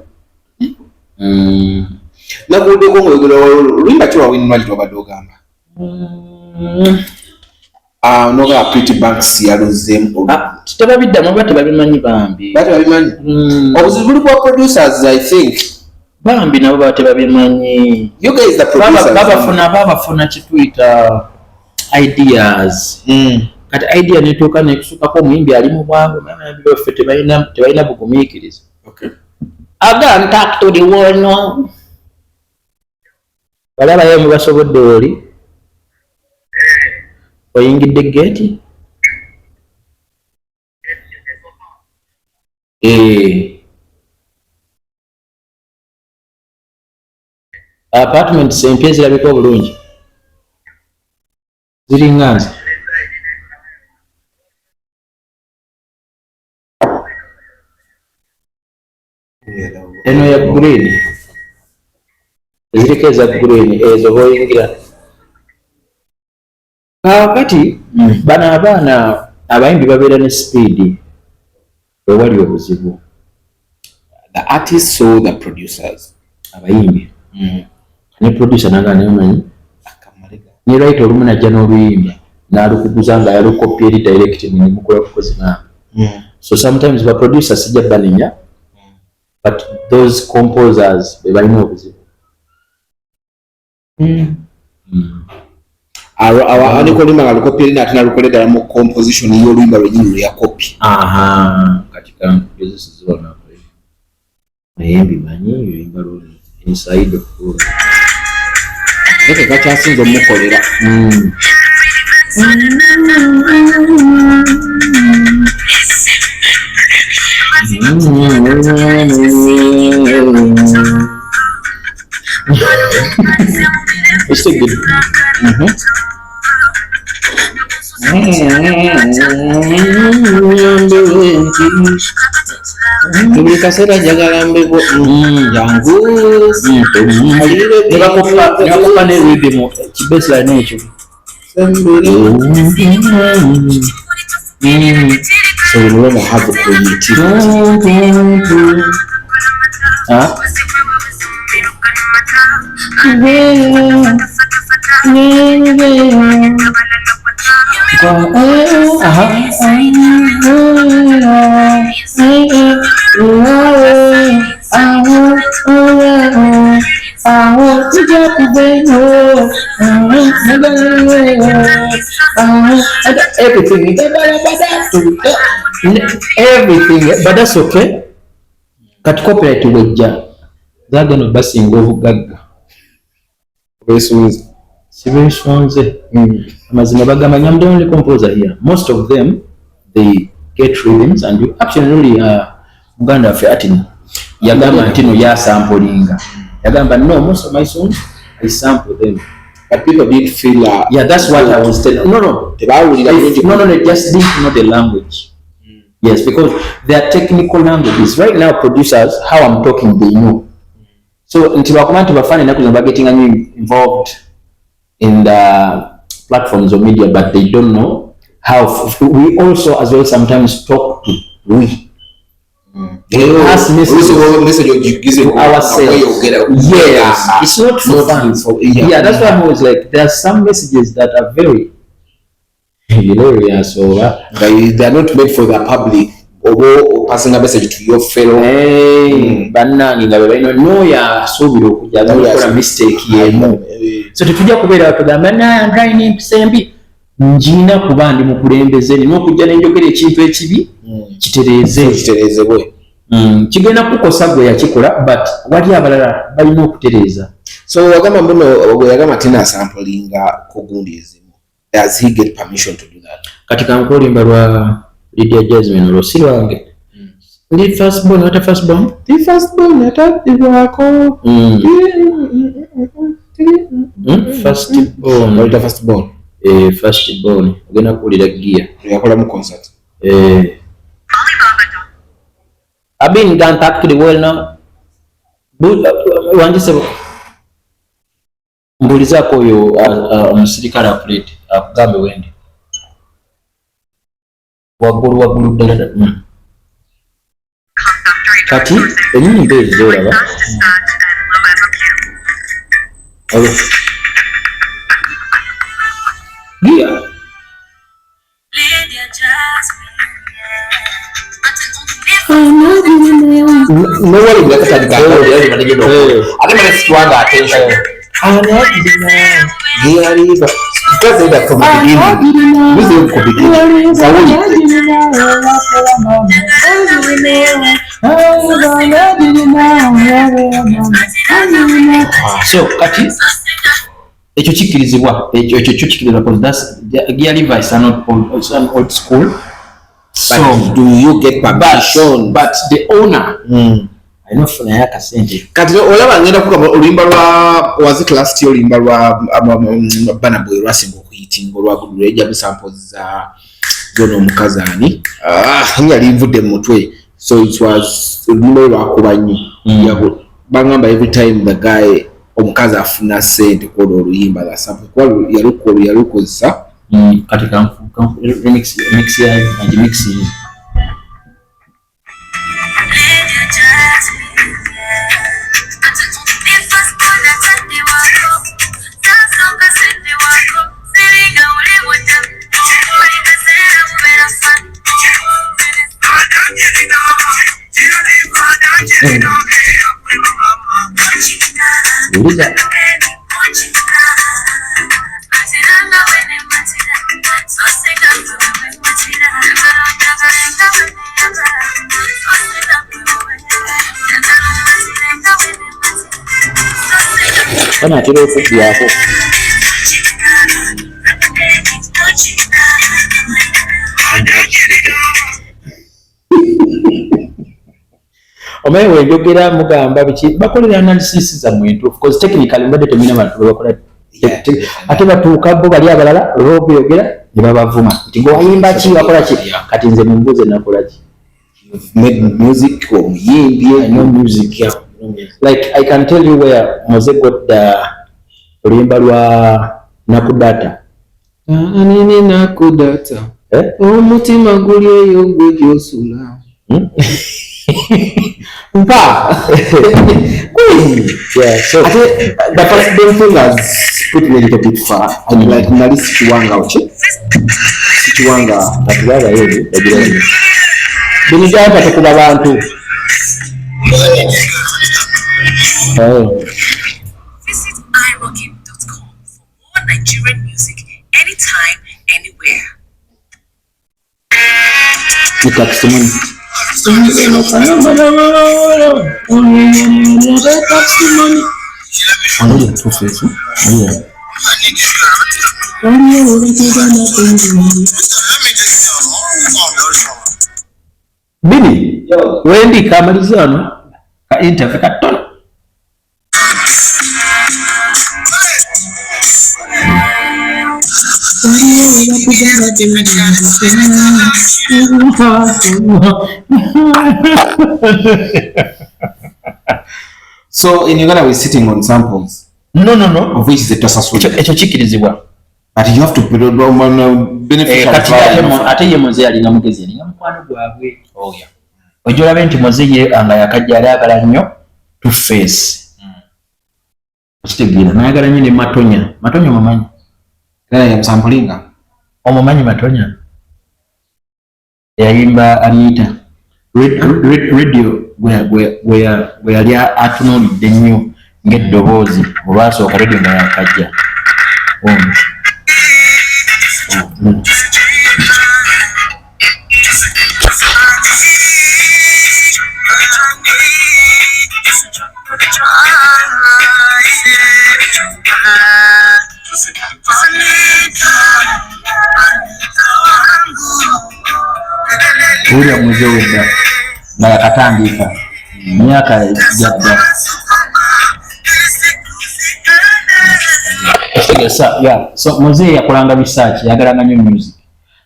nakuddeko ng'oyogera oluyimba ki wawinirwa tobadde ogamba noga Pretty Banks yaluzemu tebabiddamu oba tebabimanyi bambi obuzibu buli bwa producers I think bambi nabo baba tebabimanyi you guys the producers babafuna kituyita ideas kati idea netuuka nekusukako omuyimbi ali mu bwangu byaffe tebalina bugumiikiriza again talk to the world no balabayo mubasobodde oli oyingidde geeti apartment empya zirabika obulungi ziringa nze eno ya green ziriko eza green ezo boyingira kakati bano abaana abayimbi babeera ne speed ewali obuzibu the artists saw the producers abayimbi ne producer nagana namanyi ne right olumu najja n'oluyimba n'alukuguza nga yalukopya eri direct nemukola kukozi na so sometimes the producers sijja banenya but those composers be balina obuzibu aniko limba nga lukopya eri ate nalukole ddala mu composition y'oluyimba lwenyini lwe yakopi kati kankugezesezibona naye mbimanyi oluyimba luli inside of eke kakyasinza omukolera it's a good buli kaseera njagala mbebo jangu nebakupa n'ebidimu kibeesirani ekyo so we learn how to create everything, but that's okay. Kati copyright wejja zagano basinga obugagga besunze sibesunze amazima bagamanya. I'm the only composer here. Most of them they get rhythms and you actually Uganda of Atte yagamba ntino ya samplinga yagamba no, most of my songs I sample them. But people did feel yeah, that's what I was telling. No, they just didn't know the language. Yes, because they are technical languages. Right now, producers, how I'm talking, they know. So until we find getting involved in the platforms of media, but they don't know how. We also, as well, sometimes talk to we. message you give ourselves. Yes, it's not for fun. That's why I'm always like, there are some messages that are very hilarious, or they are not meant for the public. Or passing a message to your fellow. Bannange nga bwe noya asuubira okujja gakola mistake yemu. So tetujja kubeera batugamba nayangayina empisa embi njina kuba ndi mukulembeze nina okujja nenjogera ekintu ekibi kitereezebwe. Kigenda kukosa gwe yakikola, but wali abalala balina okutereeza. So wagamba muno bwe yagamba tina samplinga kugundi ezimu. Does he get permission to do that? Kati kankolimba lwa Lydia Jasmine olwosiri wange ndi firstborn ate firstborn atadibwako firstborn ogenda kuwulira gear yakola mu concert. I've been done practically well now. Wanjisebo mbulizaako oyo omusirikale akulete akugambe wendi waggulu ddala kati ennyimba ezo olaba giya nowali ate mane situwanga attention because they from the beginning. This is from the beginning. So kati ekyo kikirizibwa because that's gear device are not old school. So do you get permission? But the owner I know for yaka sente kati olaba ngenda kuba olimba lwa was it last year olimba lwa bana boy rasimbo kuyitingo lwa kuduleja bisamples za gono mukazani nyali mvude mutwe. So it was olimba lwa kubanyi yabo bangamba every time the guy omukazi afuna sente ko oluyimba la sample kwa yalukozesa kati kan remix ya and mix Kana atera okubyako omaye wenjogera mugamba biki bakolera analysis za muntu of course technically mbadde temina bantu bakola ate batuuka bo bali abalala robo yogera ne babavuma nti ng'oyimba ki wakola ki kati nze mumbuze nakola ki made music or yimbi no music yeah. Like I can tell you where Mose got the Olimba lwa nakudata. Anini nakudata. Omutima guli eyo gwe gyosula. Mpa. Yeah, so the first thing has put me a little bit far. And like nali situwanga uchi. Situwanga atulaba yebi bagirani. Binijapa tukuba bantu. Visit iRockin.com for more Nigerian music anytime, anywhere. Taximony. Bini, wendi kamalizano ka interview katono. So in Uganda we're sitting on samples. No. Of which is a tasasuli. Echo chikirizibwa. But you have to put on beneficial value. Ate ye moze alinga mugezi alinga mukwano gwabwe. Oh yeah. ojjola benti moziye anga yakajja ayagala nnyo to face kitegeera nayagala nnyo ne matonya mumanyi era yamusampulinga omumanyi matonya yayimba amiyita radio bwe yali atunuulidde nnyo ng'eddoboozi olwasooka radio nga yakajja uriya muzee wedda nga yakatandika myaka jadda so muzee yakolanga research yagalanga nnyo music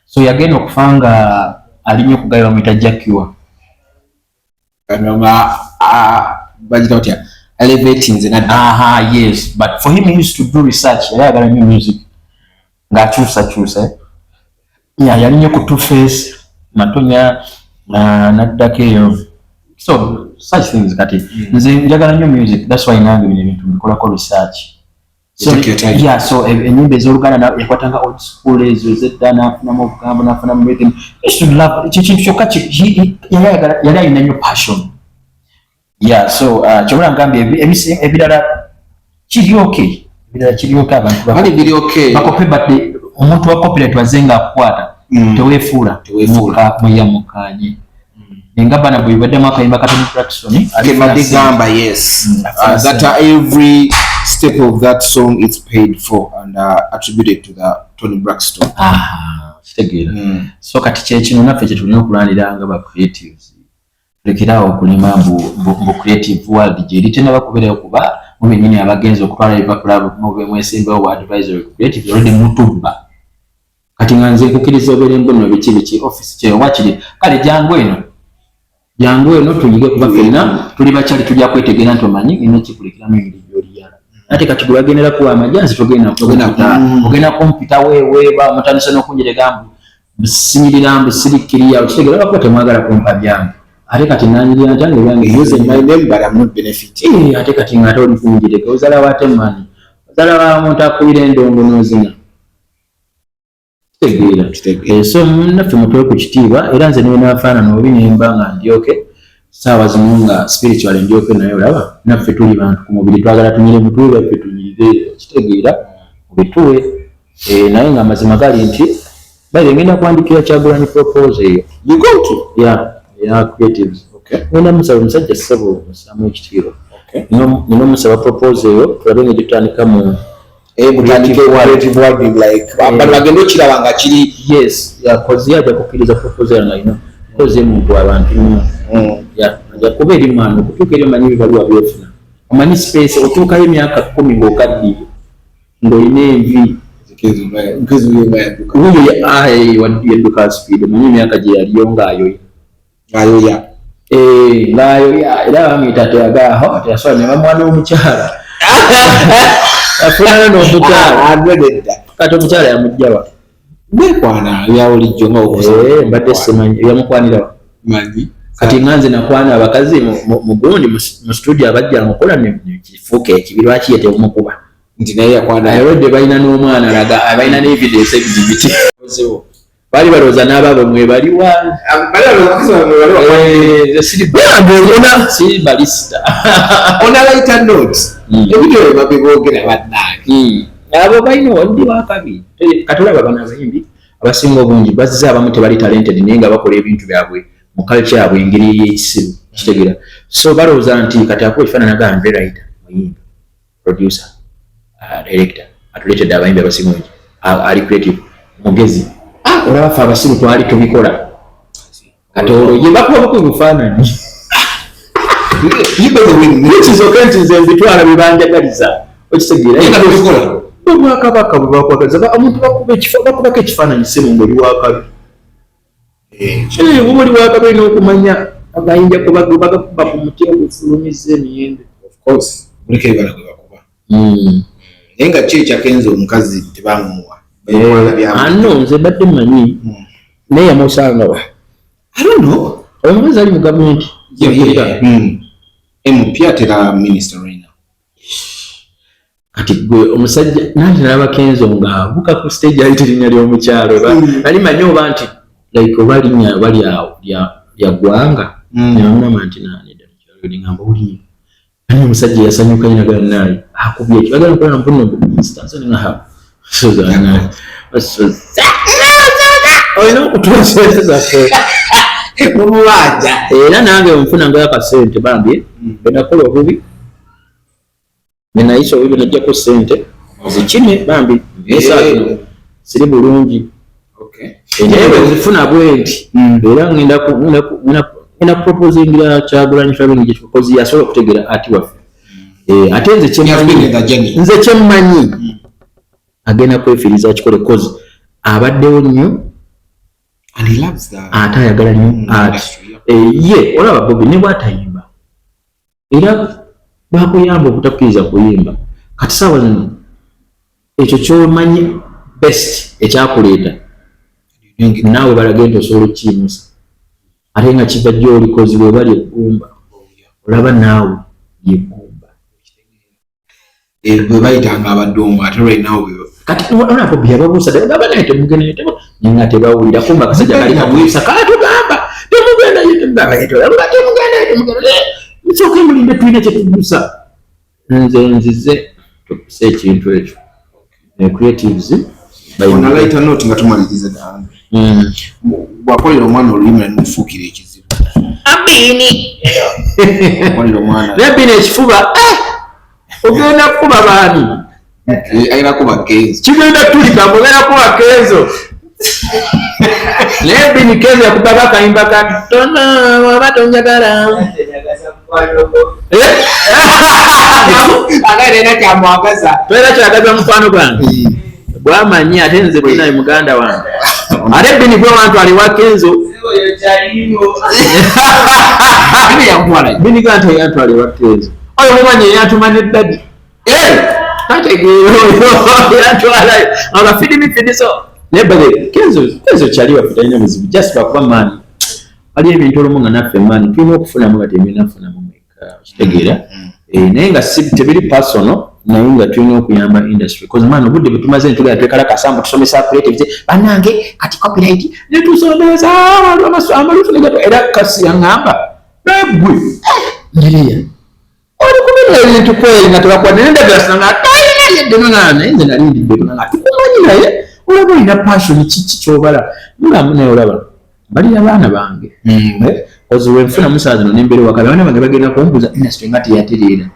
so yagenda okufa nga alinnyo okugaywa mwita jakiwa bagita otya elevating nada yes but for him he used to do research yayagala nnyo music ng'akyusa yali nnyo ku two face matonya naddako eyo so such things kati nze njagala nnyo music that's why nange bino ebintu mbikolako research so ennyimba ez'oluganda yakwatanga old school ezo ezedda n'afunamu obugambo n'afunamu rhythm kintu kyokka yali alina nnyo passion so kyobula ngambye ebirala kiryoke abantu bakope badde omuntu wa copyright waze ng'akukwata teweefuula muyamukanye nga bana bwe baddemu akayimba katono Jackson gamba yes that every step of that song is paid for and attributed to the Tony Braxton kitegeera so kati kyekino naffe kyetulina okulandira nga ba creatives lekerawo okulima mbu creative world gyeri tenaba kubeerayo kuba mubenyini abagenzi okutwala ebipapula mwesimbawo wa advisory creative already mutubba kati nga nze nkukiriza obeere mbono biki office kyeyo wakiri kale jangu eno tuyige kuba ffenna tuli bakyali tujja kwetegeera nti omanyi ina kikulekeramu emiri gy'oliyala ate kati gwe bagendera kuwa amajjanzi togenda kompita weeweeba mutandisa n'okunjerega mbu sinyirira mbu sirikkiriya okitegeera lwakuba temwagala kumpa byange ate kati nanyirira ntange byange using my name but I'm not benefiting ate kati ng'ate oli kunjireka ozala wate mani ozala wa muntu akubira endongo n'ozina kitegeera so naffe mutwe ku kitiibwa era nze niwe naafaanana obi nemba nga ndyoke saawa zimu nga spiritual ndyoke naye olaba naffe tuli bantu ku mubiri twagala tunyire mutwe baffe tunyirire kitegeera mubituwe naye nga amazima gali nti baire ngenda kuandikira Kyagulanyi propose eyo you go to creatives ngenda musaba omusajja ssebo musamu ekitiibwa nina omusaba propose eyo tulabe nga gyetutandika mu creative world like abantu bagenda okiraba nga kiri yes kozi yajja kukkiriza proposal nga ino kozi emuntu abantu ajja kuba eri mwana okutuuka eri omanyi bibaliwa byofuna omanyi space otuukayo emyaka 10 ng'okaddiye ng'olina envi yadduka speed omanyi emyaka gye yaliyo ng'ayoya era bamuyita teyagaaho teyasobola ne bamwana omukyala afunana n'omukyala kati omukyala yamugjawa bekwana byabulijjo mbadde simanyi yamukwanirawa kati nga nze nakwana abakazi mu gundi mu studio abajja mukola nekifuuka ekibi lwaki ye tewumukuba nti naye yakwana ayolodde balina n'omwana alaga balina n'evidence ebizibiti bali balooza n'abaabo mwebaliwa siri balista onalaita notes ebityo babibogera bannange abo balina ondi wakabi katolaba bana abayimbi abasinga obungi bazza abamu tebali talented naye nga bakola ebintu byabwe mu culture yabwe engeri ey'ekisiru kitegeera so balowooza nti kati akuwa ekifaananyi agamba writer muyimbi producer director atuleetedde abayimbi abasinga obungi ali creative mugezi olaba ffe abasiru twali tubikola kati olwo ye bakubabuku ebifaananyi kizoke nti nze mbitwala bye banjagaliza okitegeera obwakabaka bwe bakwagaliza omuntu bakubako ekifaananyi semu ng'oli wakabi buba oli wakabi olina okumanya amayinja bagakuba ku muti ogufulumiza emiyembe muliko ebibala gwe bakuba naye nga ki ekya Kenzo omukazi tebamuwa ano nze badde mmanyi naye yamusangawa I don't know omukazi ali mu gavumenti MP atera minister right now. Kati gwe omusajja nanti nalaba Kenzo ng'avuka ku stage ayita erinnya ly'omukyalo bali manyi oba nti like oba linnya bali awo lya ggwanga namugamba nti naani ddala kyalo ngamba oli ani omusajja yasanyuka nyagala naye akubye ekyo agala nkola mpuno stansaninaha olina okutuuseeza mumuwanja era nange nfuna ngayo akasente bambi benakola obubi nenayisa obubi najjako sente zikime bambi esaano siri bulungi naye bwezifuna bwenti era ngenda kuproposingira Kyagulanyi Family gyekikozi yasobola okutegeera ati waffe ate nze kyemmanyi agenda kwefiiriza kikole kozi abaddewo nnyo ate ayagala nnyo ati ye olaba Bobi ne bw'atayimba era bakuyamba obutakkiriza kuyimba kati saawa zino ekyo kyomanyi best ekyakuleeta naawe balaga nti osobola okukiyimusa ate nga kiva gy'olikozi bwe bali eggumba olaba naawe yeggumba bwe bayitanga abaddomu ate right now kati olaba Bobi yababuusa ddala naye temugenda nga tebawulira kumba akasajja kali kabuusa kaatugamba temugenda nsooke mulinde tulina kyetugusa nze nzize tukusa ekintu ekyo creatives onalaita note nga tumaliriza danga bwakolera omwana olulimi nemufuukira ekizibu abini nebina ekifuba ogenda kukuba baani ayina kuba Kenzo kigenda tulika mugenda kuba Kenzo naye bini Kenzo yakubaba akayimba katono waba tonjagala agalina kyamwagaza toera kyagaza mukwano gwange bwamanyi ate nze bwinaye muganda wange ate bini gwe wantu aliwa Kenzo bini gantu yantwaliwa Kenzo oyo mumanyi yantuma ne dadi kategeera yantwalayo agafidimifidiso nebale Kenzo kyaliwa talina buzibu just bakuba maani waliyo ebintu olumu nga naffe maani tulina okufunamu nga teminafunamu mweka kitegeera naye nga tebiri personal naye nga tulina okuyamba industry cause maani obudde bwe tumaze ntugenda twekalakasa mbu tusomesa creatives bannange kati copyright netusomesa amalutu negato era kasi yaŋŋamba nagwe njereya oli kubira ebintu kweri nga tebakuwa naye ndagala nga talina yeddenona naye nze nalindidde nga tukumanyi naye olaba olina passion kiki kyobala mugambu naye olaba bali abaana bange ozi wenfuna musaa zino nembere wakabe abaana bange bagenda kumbuuza industry nga teyatereera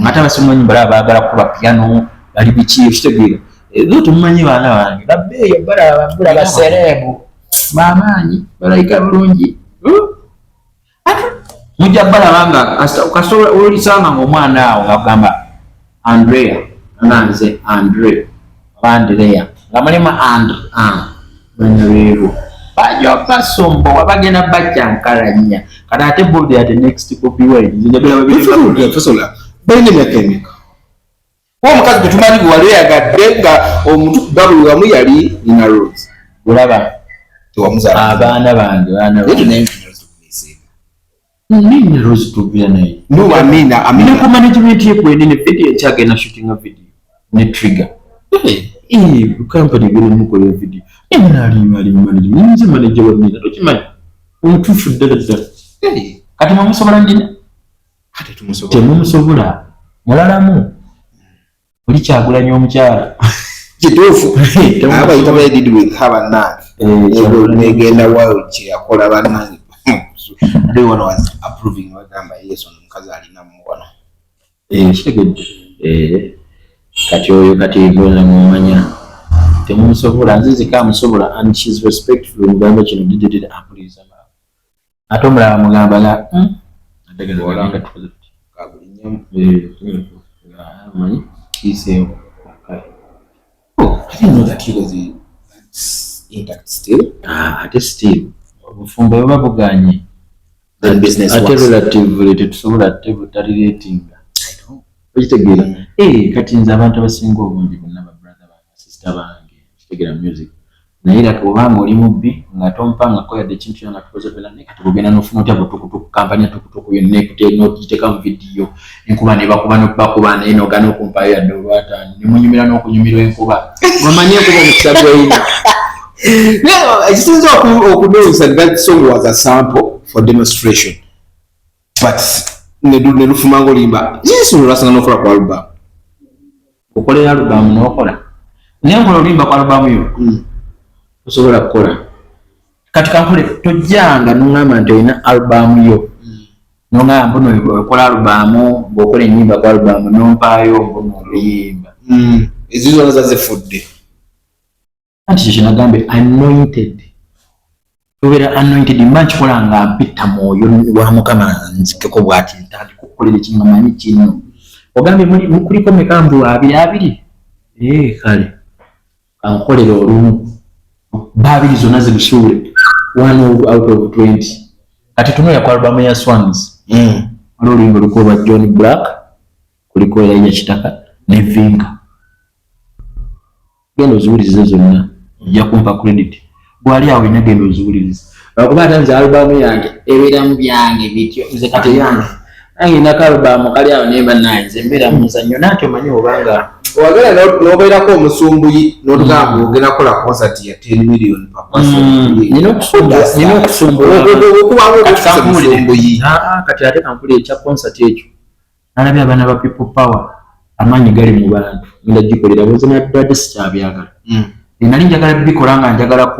ate abasimumanyi bala baagala kuba piano bali biki kitegeera ezo tumumanyi baana bange babbeeyo bala basereebu bamaanyi balayika bulungi mujja balabanga kasobola olisanga ngaomwana awo ngagamba Andrea nanze Andre Andrea nga mulimu banyabeebo bajo basombo wabagenda bajjankalanya kati ate bodi ate next Bobi Wine fasola balina emyaka emeka omukazi gwe tumanyi gwe wali yagadde nga omuntu babuli wamu yali nina Rose olaba tewamuzaala abaana bange nina Rose tubira naye amina ku management yekwende ne video ekyagenda shooting a video ne trigger company birimukola video nze manager wanina tokimanyi omutuufu ddala ddala kati mumusobola ndina temumusobola mulalamu oli Kyagulanyi omukyala kituufu abayita bayidid with habanange negenda wayo kyeyakola bannange one was approving bagamba yes ono omukazi alina muwono kitegedde kati oyo kati mboza mumanya temumusobola nzizika amusobola and she's respectful mugamba kino dididid apuliza ate omulala mugamba nga ategeeza tukoze manyi kiseewo I didn't know that he was intact still. Ate still obufumbo bwe babuganye ate relatively tetusobola ate butalireetinga okitegeera kati nze abantu abasinga obungi bonna babrother bange sister bange kitegeera music naye era tubanga oli mubbi nga tompanga koyadde ekintu kyonna tukoze bela ne kati bugenda n'ofuna otya butukutuku kampani ya tukutuku yonna n'okugiteeka mu vidiyo enkuba ne bakuba n'okubakuba naye n'ogaana okumpaayo yadde olwataano ne munyumira n'okunyumirwa enkuba omanyi enkuba omukisa gweyina. Ekisinza okunewusa that song was a sample for demonstration but ne lufuma ng'olimba yesu olwasanga n'okola ku album okolera alubamu n'okola naye nkola olimba ku alubamu yo osobola kukola kati kankole tojjanga n'oŋŋamba nti olina alubamu yo n'oŋŋamba mbuno okola alubamu ng'okola ennyimba ku alubamu n'ompaayo mbuno oluyimba ezo zonna zazifudde anti kyo kyenagambe anointed obeera anointed mba nkikola nga mpitta mwoyo wa mukama nzikeko bw'ati ntandika okukolera ekintu manyi kino ogambye kuliko mekambu abiri kale kankolera olumu babiri zonna zibisuule 1 out of 20 kati tunoya ku albamu ya Swans waliwo oluyimba luliko olwa John Black kuliko Elijah Kitaka ne Vinga genda oziwulirize zonna ojja kumpa credit bwali awo ina genda oziwulirize lwakuba ate nze albamu yange ebeeramu byange bityo nze kati yange nange nako albamu kali awo naye bannanze mbeera mu muzannyo nanti omanyi obanga wagala n'obeerako omusumbuyi n'otugamba ogenda kukola concert ya 10 million per person nina okusumbula kati ate kampulira ekya concert ekyo nalabye abaana ba people power amaanyi gali mu bantu ngenda gikolera bwenze naddwadde sikyabyagala nali njagala bikola nga njagala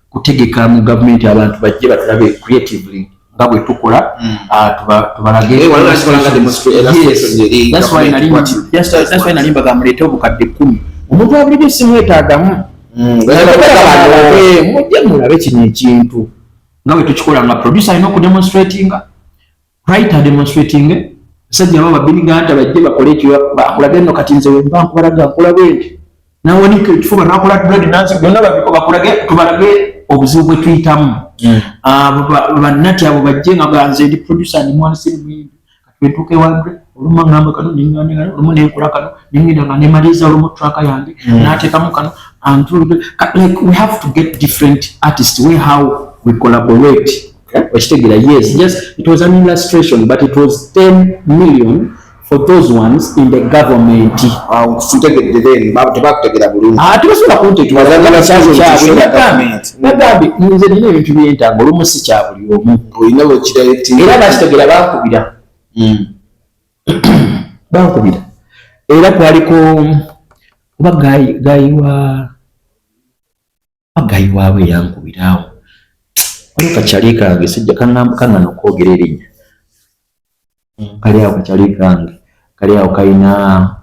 kutegeka mu gavumenti abantu bajje batulabe creatively nga bwe tukola tubalage that's why nali mbaga muleete obukadde 10 omuntu abulijjo simwetaagamu mujje mulabe kino ekintu nga bwe tukikola nga producer alina okudemonstratinga writer demonstrating sajja baba biniganta bajje bakole ekyo bakulage nno kati nze wemba nkubalaga nkulabe nti nawonika ekifuba nakola tulage nansi byonna babiko bakulage tubalage obuzibu bwe tuyitamu bannati abo bajje nga ganze ndi producer ndi mwansi mwingi kati wetuuka ewadde olumu ngamba kano ningandika olumu nenkola kano ningenda nga nemaliza olumu traka yange nateekamu kano like we have to get different artists way how we collaborate. Yes, it was an illustration, but it was 10 million for those ones in the government. Era kwaliko bagayi waawe yankubirawo waliwo kakyali kange sijja kangana okwogera erinnya kali awo kakyali kange kali awo kalina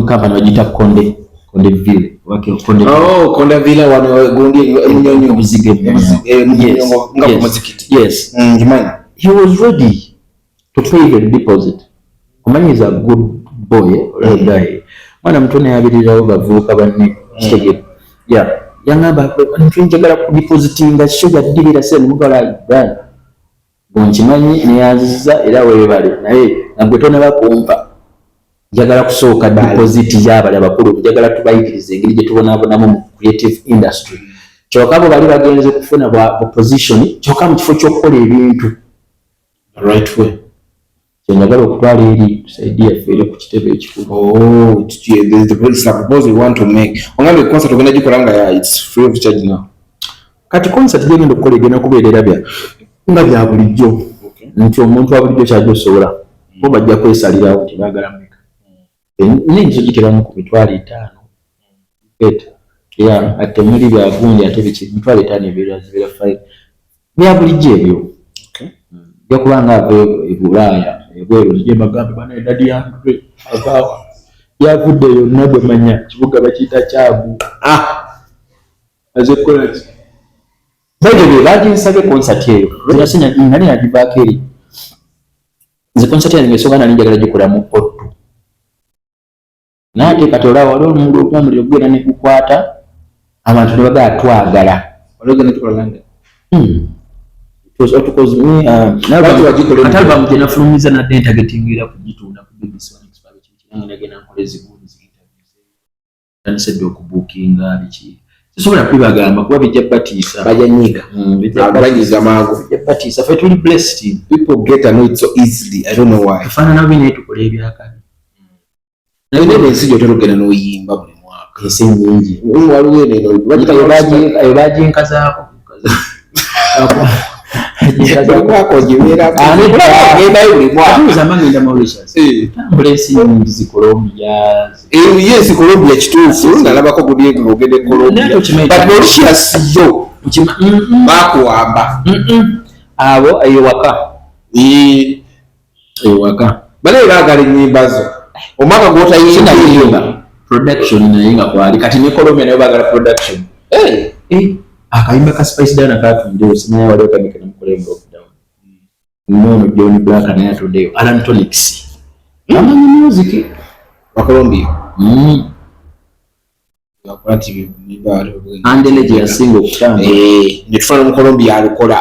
kampani bagiyita Konde Ville Konde Ville wano gundi emunyonyo obuzige nga ku muzikiti. Yes, he was ready to pay the deposit. Omanyi is a good boy or a guy. Mwana mtone yabirirawo bavubuka banne kitegere yangamba njagala ku depositinga sugar dirira sene mugala brand bonkimanyi neyanziza era webale naye nagwe tona bakumpa njagala kusooka deposit y'abali abakulu njagala tubayikirize engeri gye tubonabonamu mu creative industry kyokka bo bali bagenze kufuna bwa position kyokka mu kifo ky'okukola ebintu right way njagala okutwala eri tusaidia fere ku kitebe ekikulu. There's the proposal we want to make. Ongambe concert ogenda gikola nga it's free of charge now. Kati concert genda okukola egenda kubeerera nga bya bulijjo nti omuntu wa bulijjo kyajja osobola bo bajja kwesalirawo nti baagala mmeka n'enzo giteramu ku mitwalo 5 ate muli byagundi ate biki mitwalo 5 ebeera fine bya bulijjo ebyo yakubanga ave ebulaaya ebweru zije bagambe bana edadi yange agaawa yavuddeyo nabwe manya kibuga bakiyita kyabu azekola ki bajebe baginsabye concert eyo zirasinya nali nagivaako eri nze concert yange esooka nali njagala gikola mu Ottu naate kati olaba waliwo omuntu okumuliro gwena ne gukwata abantu ne bagala twagala ologenda tukola langa was Ottu cause me album jena fulumiza na data getting ira kujitunda ku BBC One Expo kintu nagenda nkolezi tanisede okubookinga biki sisobola kubibagamba kuba bijja batiisa bajanyiga bajanyiga mangu bijja batiisa ffe tuli blessed people get annoyed so easily I don't know why tufaanana bubi naye tukola ebyakabi naye ensi gy'oterogera n'oyimba buli mwaka ensi nnyingi waliwo eyo baginkazaako agenda Mauritius tambula ensi nyingi zi Colombia yes Colombia kituufu nalabako guli ng'ogende Colombia but Mauritius yo bakuwamba abo ewaka bale baagala ennyimba zo omwaka gw'otayimba production naye nga kwali kati ne Colombia nayo baagala production akayimba ka Spice Dana katundeyo simanyi waliwo kamika namukola lockdown nono John Black naye atundeyo Alan Tonics amanyi music wa Colombia Andeleje yasinga okutamba ne tufana mu Colombia alukola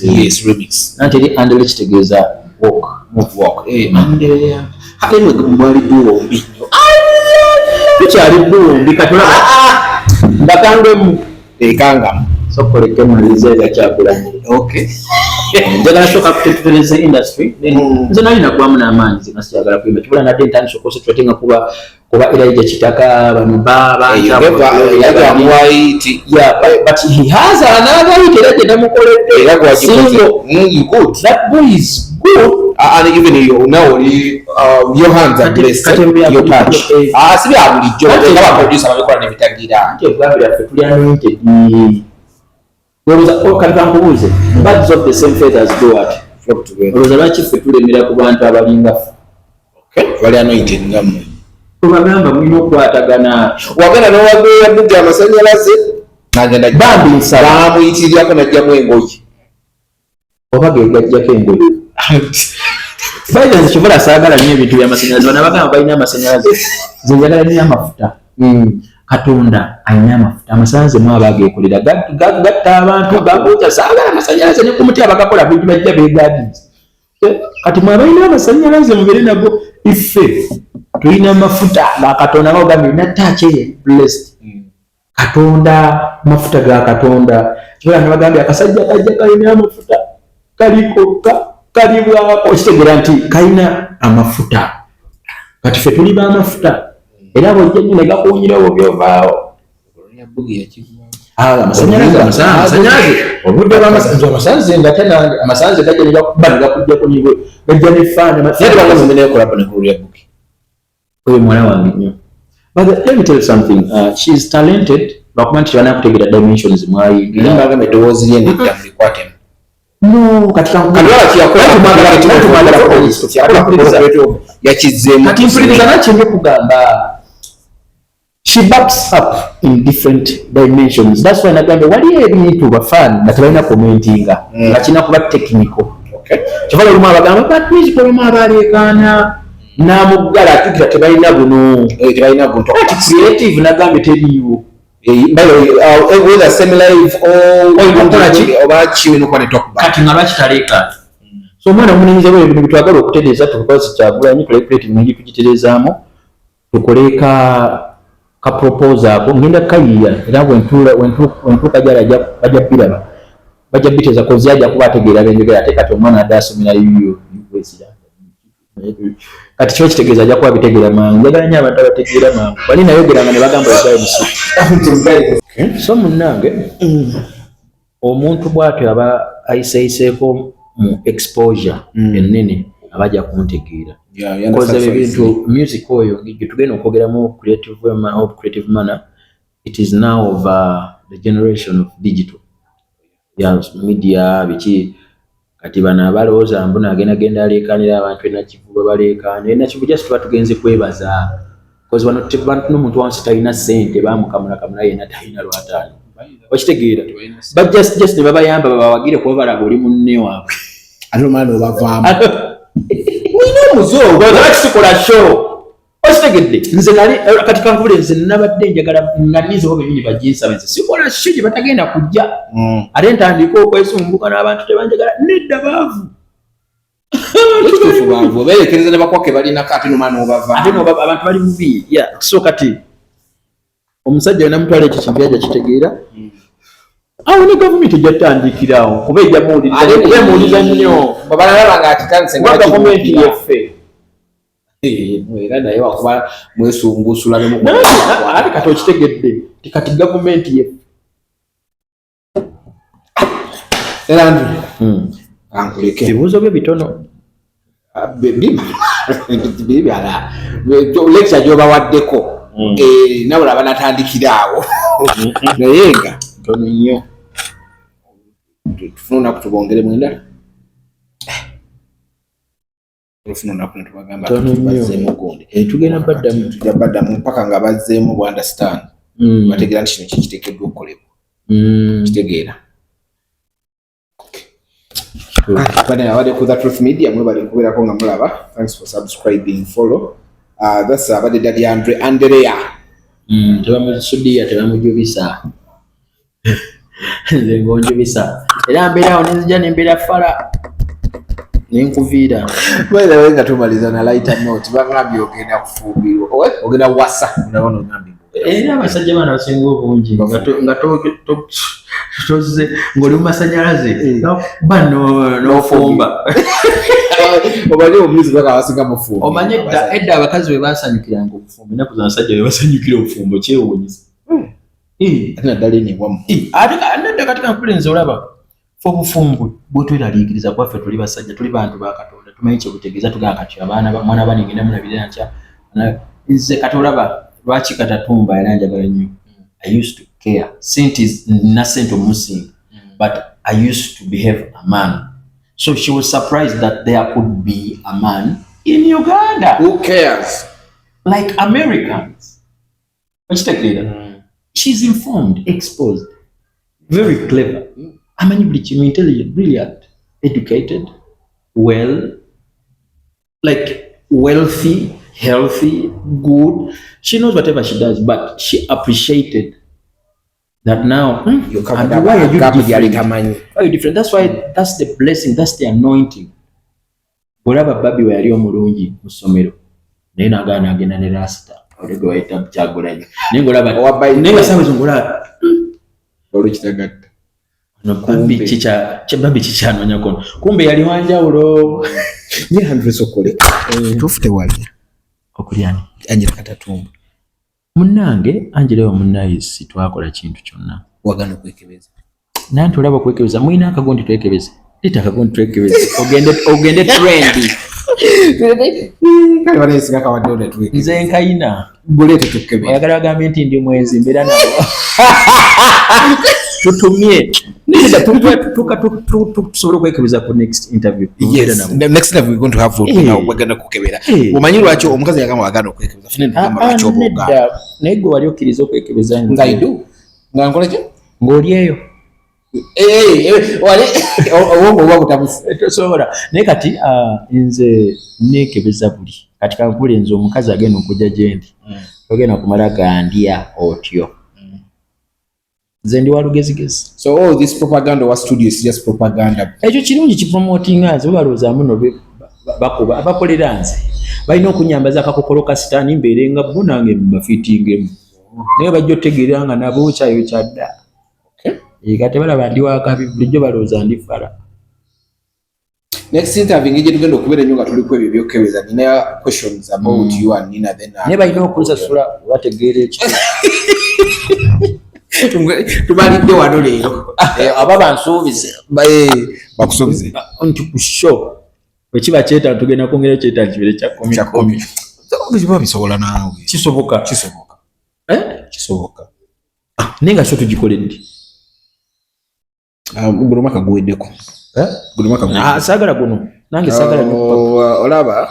yes remix nanti eri Andeleje kitegeeza walk Andeleje halemwe kumwali duwombi tukyali duwombi katula mbakangemu ekangamu sokoleke malizeega kyakulanye okay njagala soka kutetereza industry nze nalina kubamu n'amaanyi zinasikyagala kuyimba kibula nadde ntandisa concentratinga kuba Elijah Kitaka bano but he has another Elijah namukoledde single good that boy is good and even you know your hands are blessed your touch sibi abulijjo nga producer babikola nebitagira ebwabira ffe tuli anointed kalikankubuuze birds of the same feathers do what flock together olowooza lwaki ffe tulemera ku bantu abalinga bali anointed ngammwe tubagamba mulina okwatagana wagenda n'owageera bugga amasanyalaze n'agenda bambi nsaba bamuyitirirako n'ajjamu engoye oba gegajjako engoye baina kyobola saagala nnyo ebintu by'amasanyalaze bano abagamba balina amasanyalaze nze njagala nnyo amafuta Katonda alina amafuta amasanyalaze mu abageekolera gatta abantu babuuza saagala amasanyalaze ne ku muti abagakola bintu bajja beegaadiza kati mwabalina amasanyalaze mubere nago iffe tulina amafuta ga Katonda ng'ogambye nattaaki blessed Katonda mafuta ga Katonda kibala nabagambye akasajja kajja kalina amafuta kaliko kalibwako kitegeera nti kalina amafuta kati ffe tuli b'amafuta era bwojja nnyo ne gakuwunyira obwo byovaawo amasanyalaze obudde bw'amasanze nga tena amasanze gajja ne gakuba ne gakugyako nibwe gajja n'effaana oyo mwana wange nnyo but let me tell you something she is talented bakuba nti banakutegeera dimensions mwayigira bagamba eddoboozi lye nedda mulikwatemu no yakizzeemu kati mpuliriza nakyembye kugamba she backs up in different dimensions that's why nagambye waliyo ebintu bafani nga tebalina commentinga nga kirina kuba technical kyovala olumu abagamba but music olumu abaleekaana n'amuggala atukira tebalina buno kati creative nagambye teriiwo whether semi-live kati nga lwaki taleekaana so omwana omunenyeze bwe ebintu bitwagala okutereeza tukozi Kyagulanyi creative nyingi tugitereezaamu tukole ka propose ako ngenda kayiya era wentuuka gyala bajja biraba bajja biteeza kozi ajja kuba ategeera benjogera ate kati omwana adde asomera yuyo kati kiba kitegeeza ajja kuba bitegeera mangu njagala nnyo abantu abategeera mangu bali nayogeranga ne bagamba egayo musu so munnange omuntu bw'atyo aba ayiseeyiseeko mu exposure ennene abajja kuntegeera koze ebintu music oyo gye tugenda okwogeramu creative manner it is now of the generation of digital media biki kati bano abalowooza mbona agenda aleekaanira abantu enakivuba baleekaana enakivu just tuba tugenze kwebaza kozi wano n'omuntu wansi talina ssente bamukamulakamula yenna talina lwataano okitegeera but just ne babayamba babawagire kuba balaga oli munne waabwe ate omwana obavaamu mulina omuzungu akisikola show okitegedde nze nali kati kanvule nze nabadde njagala nga nizeho bibini baginsaba nze sikola show gye batagenda kujja ate ntandika okwesumbuka n'abantu tebanjagala nedda baavu obeerekereza ne bakwake balinako ate nomwana obava ate abantu bali bubi so kati omusajja namutwala ekyo kintu yajja kitegeera awo ne gavumenti ejjatandikirawo kuba ejjamuwuliriza nnyo babalaba nga akitandise nga gavumenti yaffe era naye wakuba mwesungusula ate kati okitegedde tikati gavumenti yaffe era Andrew ankuleke ebibuuzo bye bitono bibyala lecture gyobawaddeko nawe laba natandikiraawo naye nga tono nnyo tufuna olunaku tubongeremu endala tufuna olunaku netubagamba tubazzeemu gundi tugenda baddamu tujja baddamu mpaka nga bazzeemu bu understand bategeera nti kino kikiteekeddwa okukolebwa kitegeera abadde ku The Truth Media mwebale kubeerako nga mulaba. Thanks for subscribing, follow. That's abadde Daddy Andrea tebamusudiya tebamujubisa nze ngonjubisa era mbeerawo nenzija nembeera fala nenkuviira wewe nga tumaliza na lighter note bagambye ogenda kufumbirwa ogenda wasa ndabona ogambye era abasajja bana basinga obungi nga toze ng'oli mu masanyalaze bano n'ofumba omanyi omulizi baka basinga mufumbo omanyi edda abakazi bwe basanyukiranga obufumbo ennaku z'abasajja bwe basanyukira obufumbo kyewuunyiza ate naddala enebwamu ate nedda kati kankulenza olaba fe obufumbo bwe tweraliikiriza kwaffe tuli basajja tuli bantu ba Katonda tumanyi kye butegeeza tugamba kati mwana banengenda mulabirira ntya nze kati olaba lwaki katatumba era njagala nnyo I used to care. Saint is innocent of Muslim, but I used to behave a man. So she was surprised that there could be a man in Uganda. Who cares? Like Americans. Let's take later. She's informed, exposed, very clever. Intelligent, brilliant, educated, well, like wealthy, healthy, good. She knows whatever she does, but she appreciated that now. Why are you different? Why are you different? That's why, that's the blessing, that's the anointing. Olaba Babi we yali omulungi mu ssomero naye nagaana agenda ne rasta olego wayita Kyagulanyi naye ng'olaba naye nga saawa ezo ng'olaba olukitagatta Babi kikyanoonya kono kumbe yali wanjawulo ye Andrew okole tufute wali okulyani Angela Katatumba munnange Angela munnayisi twakola kintu kyonna wagana okwekebeza nanti olaba okwekebeza mulina akagondi twekebeze lita akagondi twekebeze ogende trendi kale bale siga kawadde ole twekebeze nze nkayina bulete tukebeze oyagala bagambe nti ndi mwezi mbeera nabo tutumye tusobole okwekebeza ku next interview. Yes, the next interview we're going to have wagana kukebera omanyi lwaki omukazi yagamba wagana okwekebeza fine ndagamba lwaki oboga naye gwe wali okkiriza okwekebeza ngaidu nga nkola ki ng'oli eyo wale obwongo oba butabusi tosobola naye kati nze neekebeza buli kati kankule nze omukazi agenda okujja gye ndi togenda kumala gandya otyo nze ndi walugezigezi. So all this propaganda was studio is just propaganda. Ekyo kirungi kipromotinga nze balowoozamu no bakuba abakolera nze balina okunyambaza akakokolo ka sitaani mbeere nga bo nange bafiitingemu naye bajja otegeera nga nabo kyayo kyadda kati balaba ndi wakabi bulijjo balowooza ndi fala. Next interview ngije tugenda okubeera nnyo nga tuliko ebyo byokebeza nina questions about you and Nina then naye balina okunsasula bategeera ekyo tubalidde wano leero aba bansuubize bakusuubize nti ku show ekiba kyetaaga tugenda kwongera kyetaaga kibere kya 10 kiba bisobola naawe kisoboka naye nga so tugikoledde gulumaka guweddeko saagala guno nange saagala olaba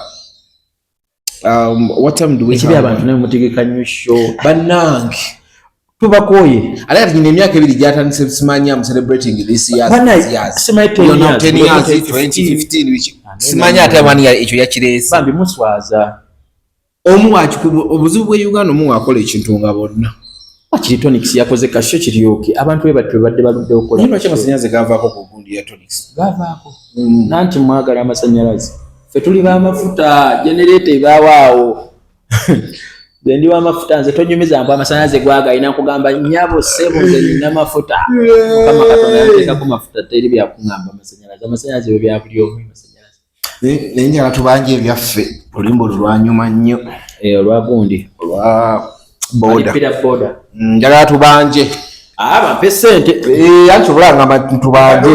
what time do we ekiri abantu naye mutegeka nnyo show bannange tubakoye ale kati nyina emyaka ebiri gyatandise simanya am celebrating this year 10 years 2015 simanya ate mani ekyo yakireese bambi muswaza omuwaaki obuzibu bwe Uganda omuwaakola ekintu nga bonna kiri Tonix yakoze kasho kiryoke abantu we batwe badde baludde okola nino kyamasanyaze gavaako ku gundi ya Tonix gavaako nanti mwagala amasanyalaze fe tuli bamafuta generator ebawaawo nze ndi w'amafuta nze tonyumiza mbu amasanyalaze gwagayina nkugamba nnyabo ssebo nze nina mafuta mukama katonda yanteekako mafuta teri byakuŋŋamba amasanyalaze bwe bya buli omu amasanyalaze naye njagala tubanje ebyaffe oluyimba olwo lwanyuma nnyo olwa gundi olwa boda njagala tubanje bampe ssente anti obulanga tubanje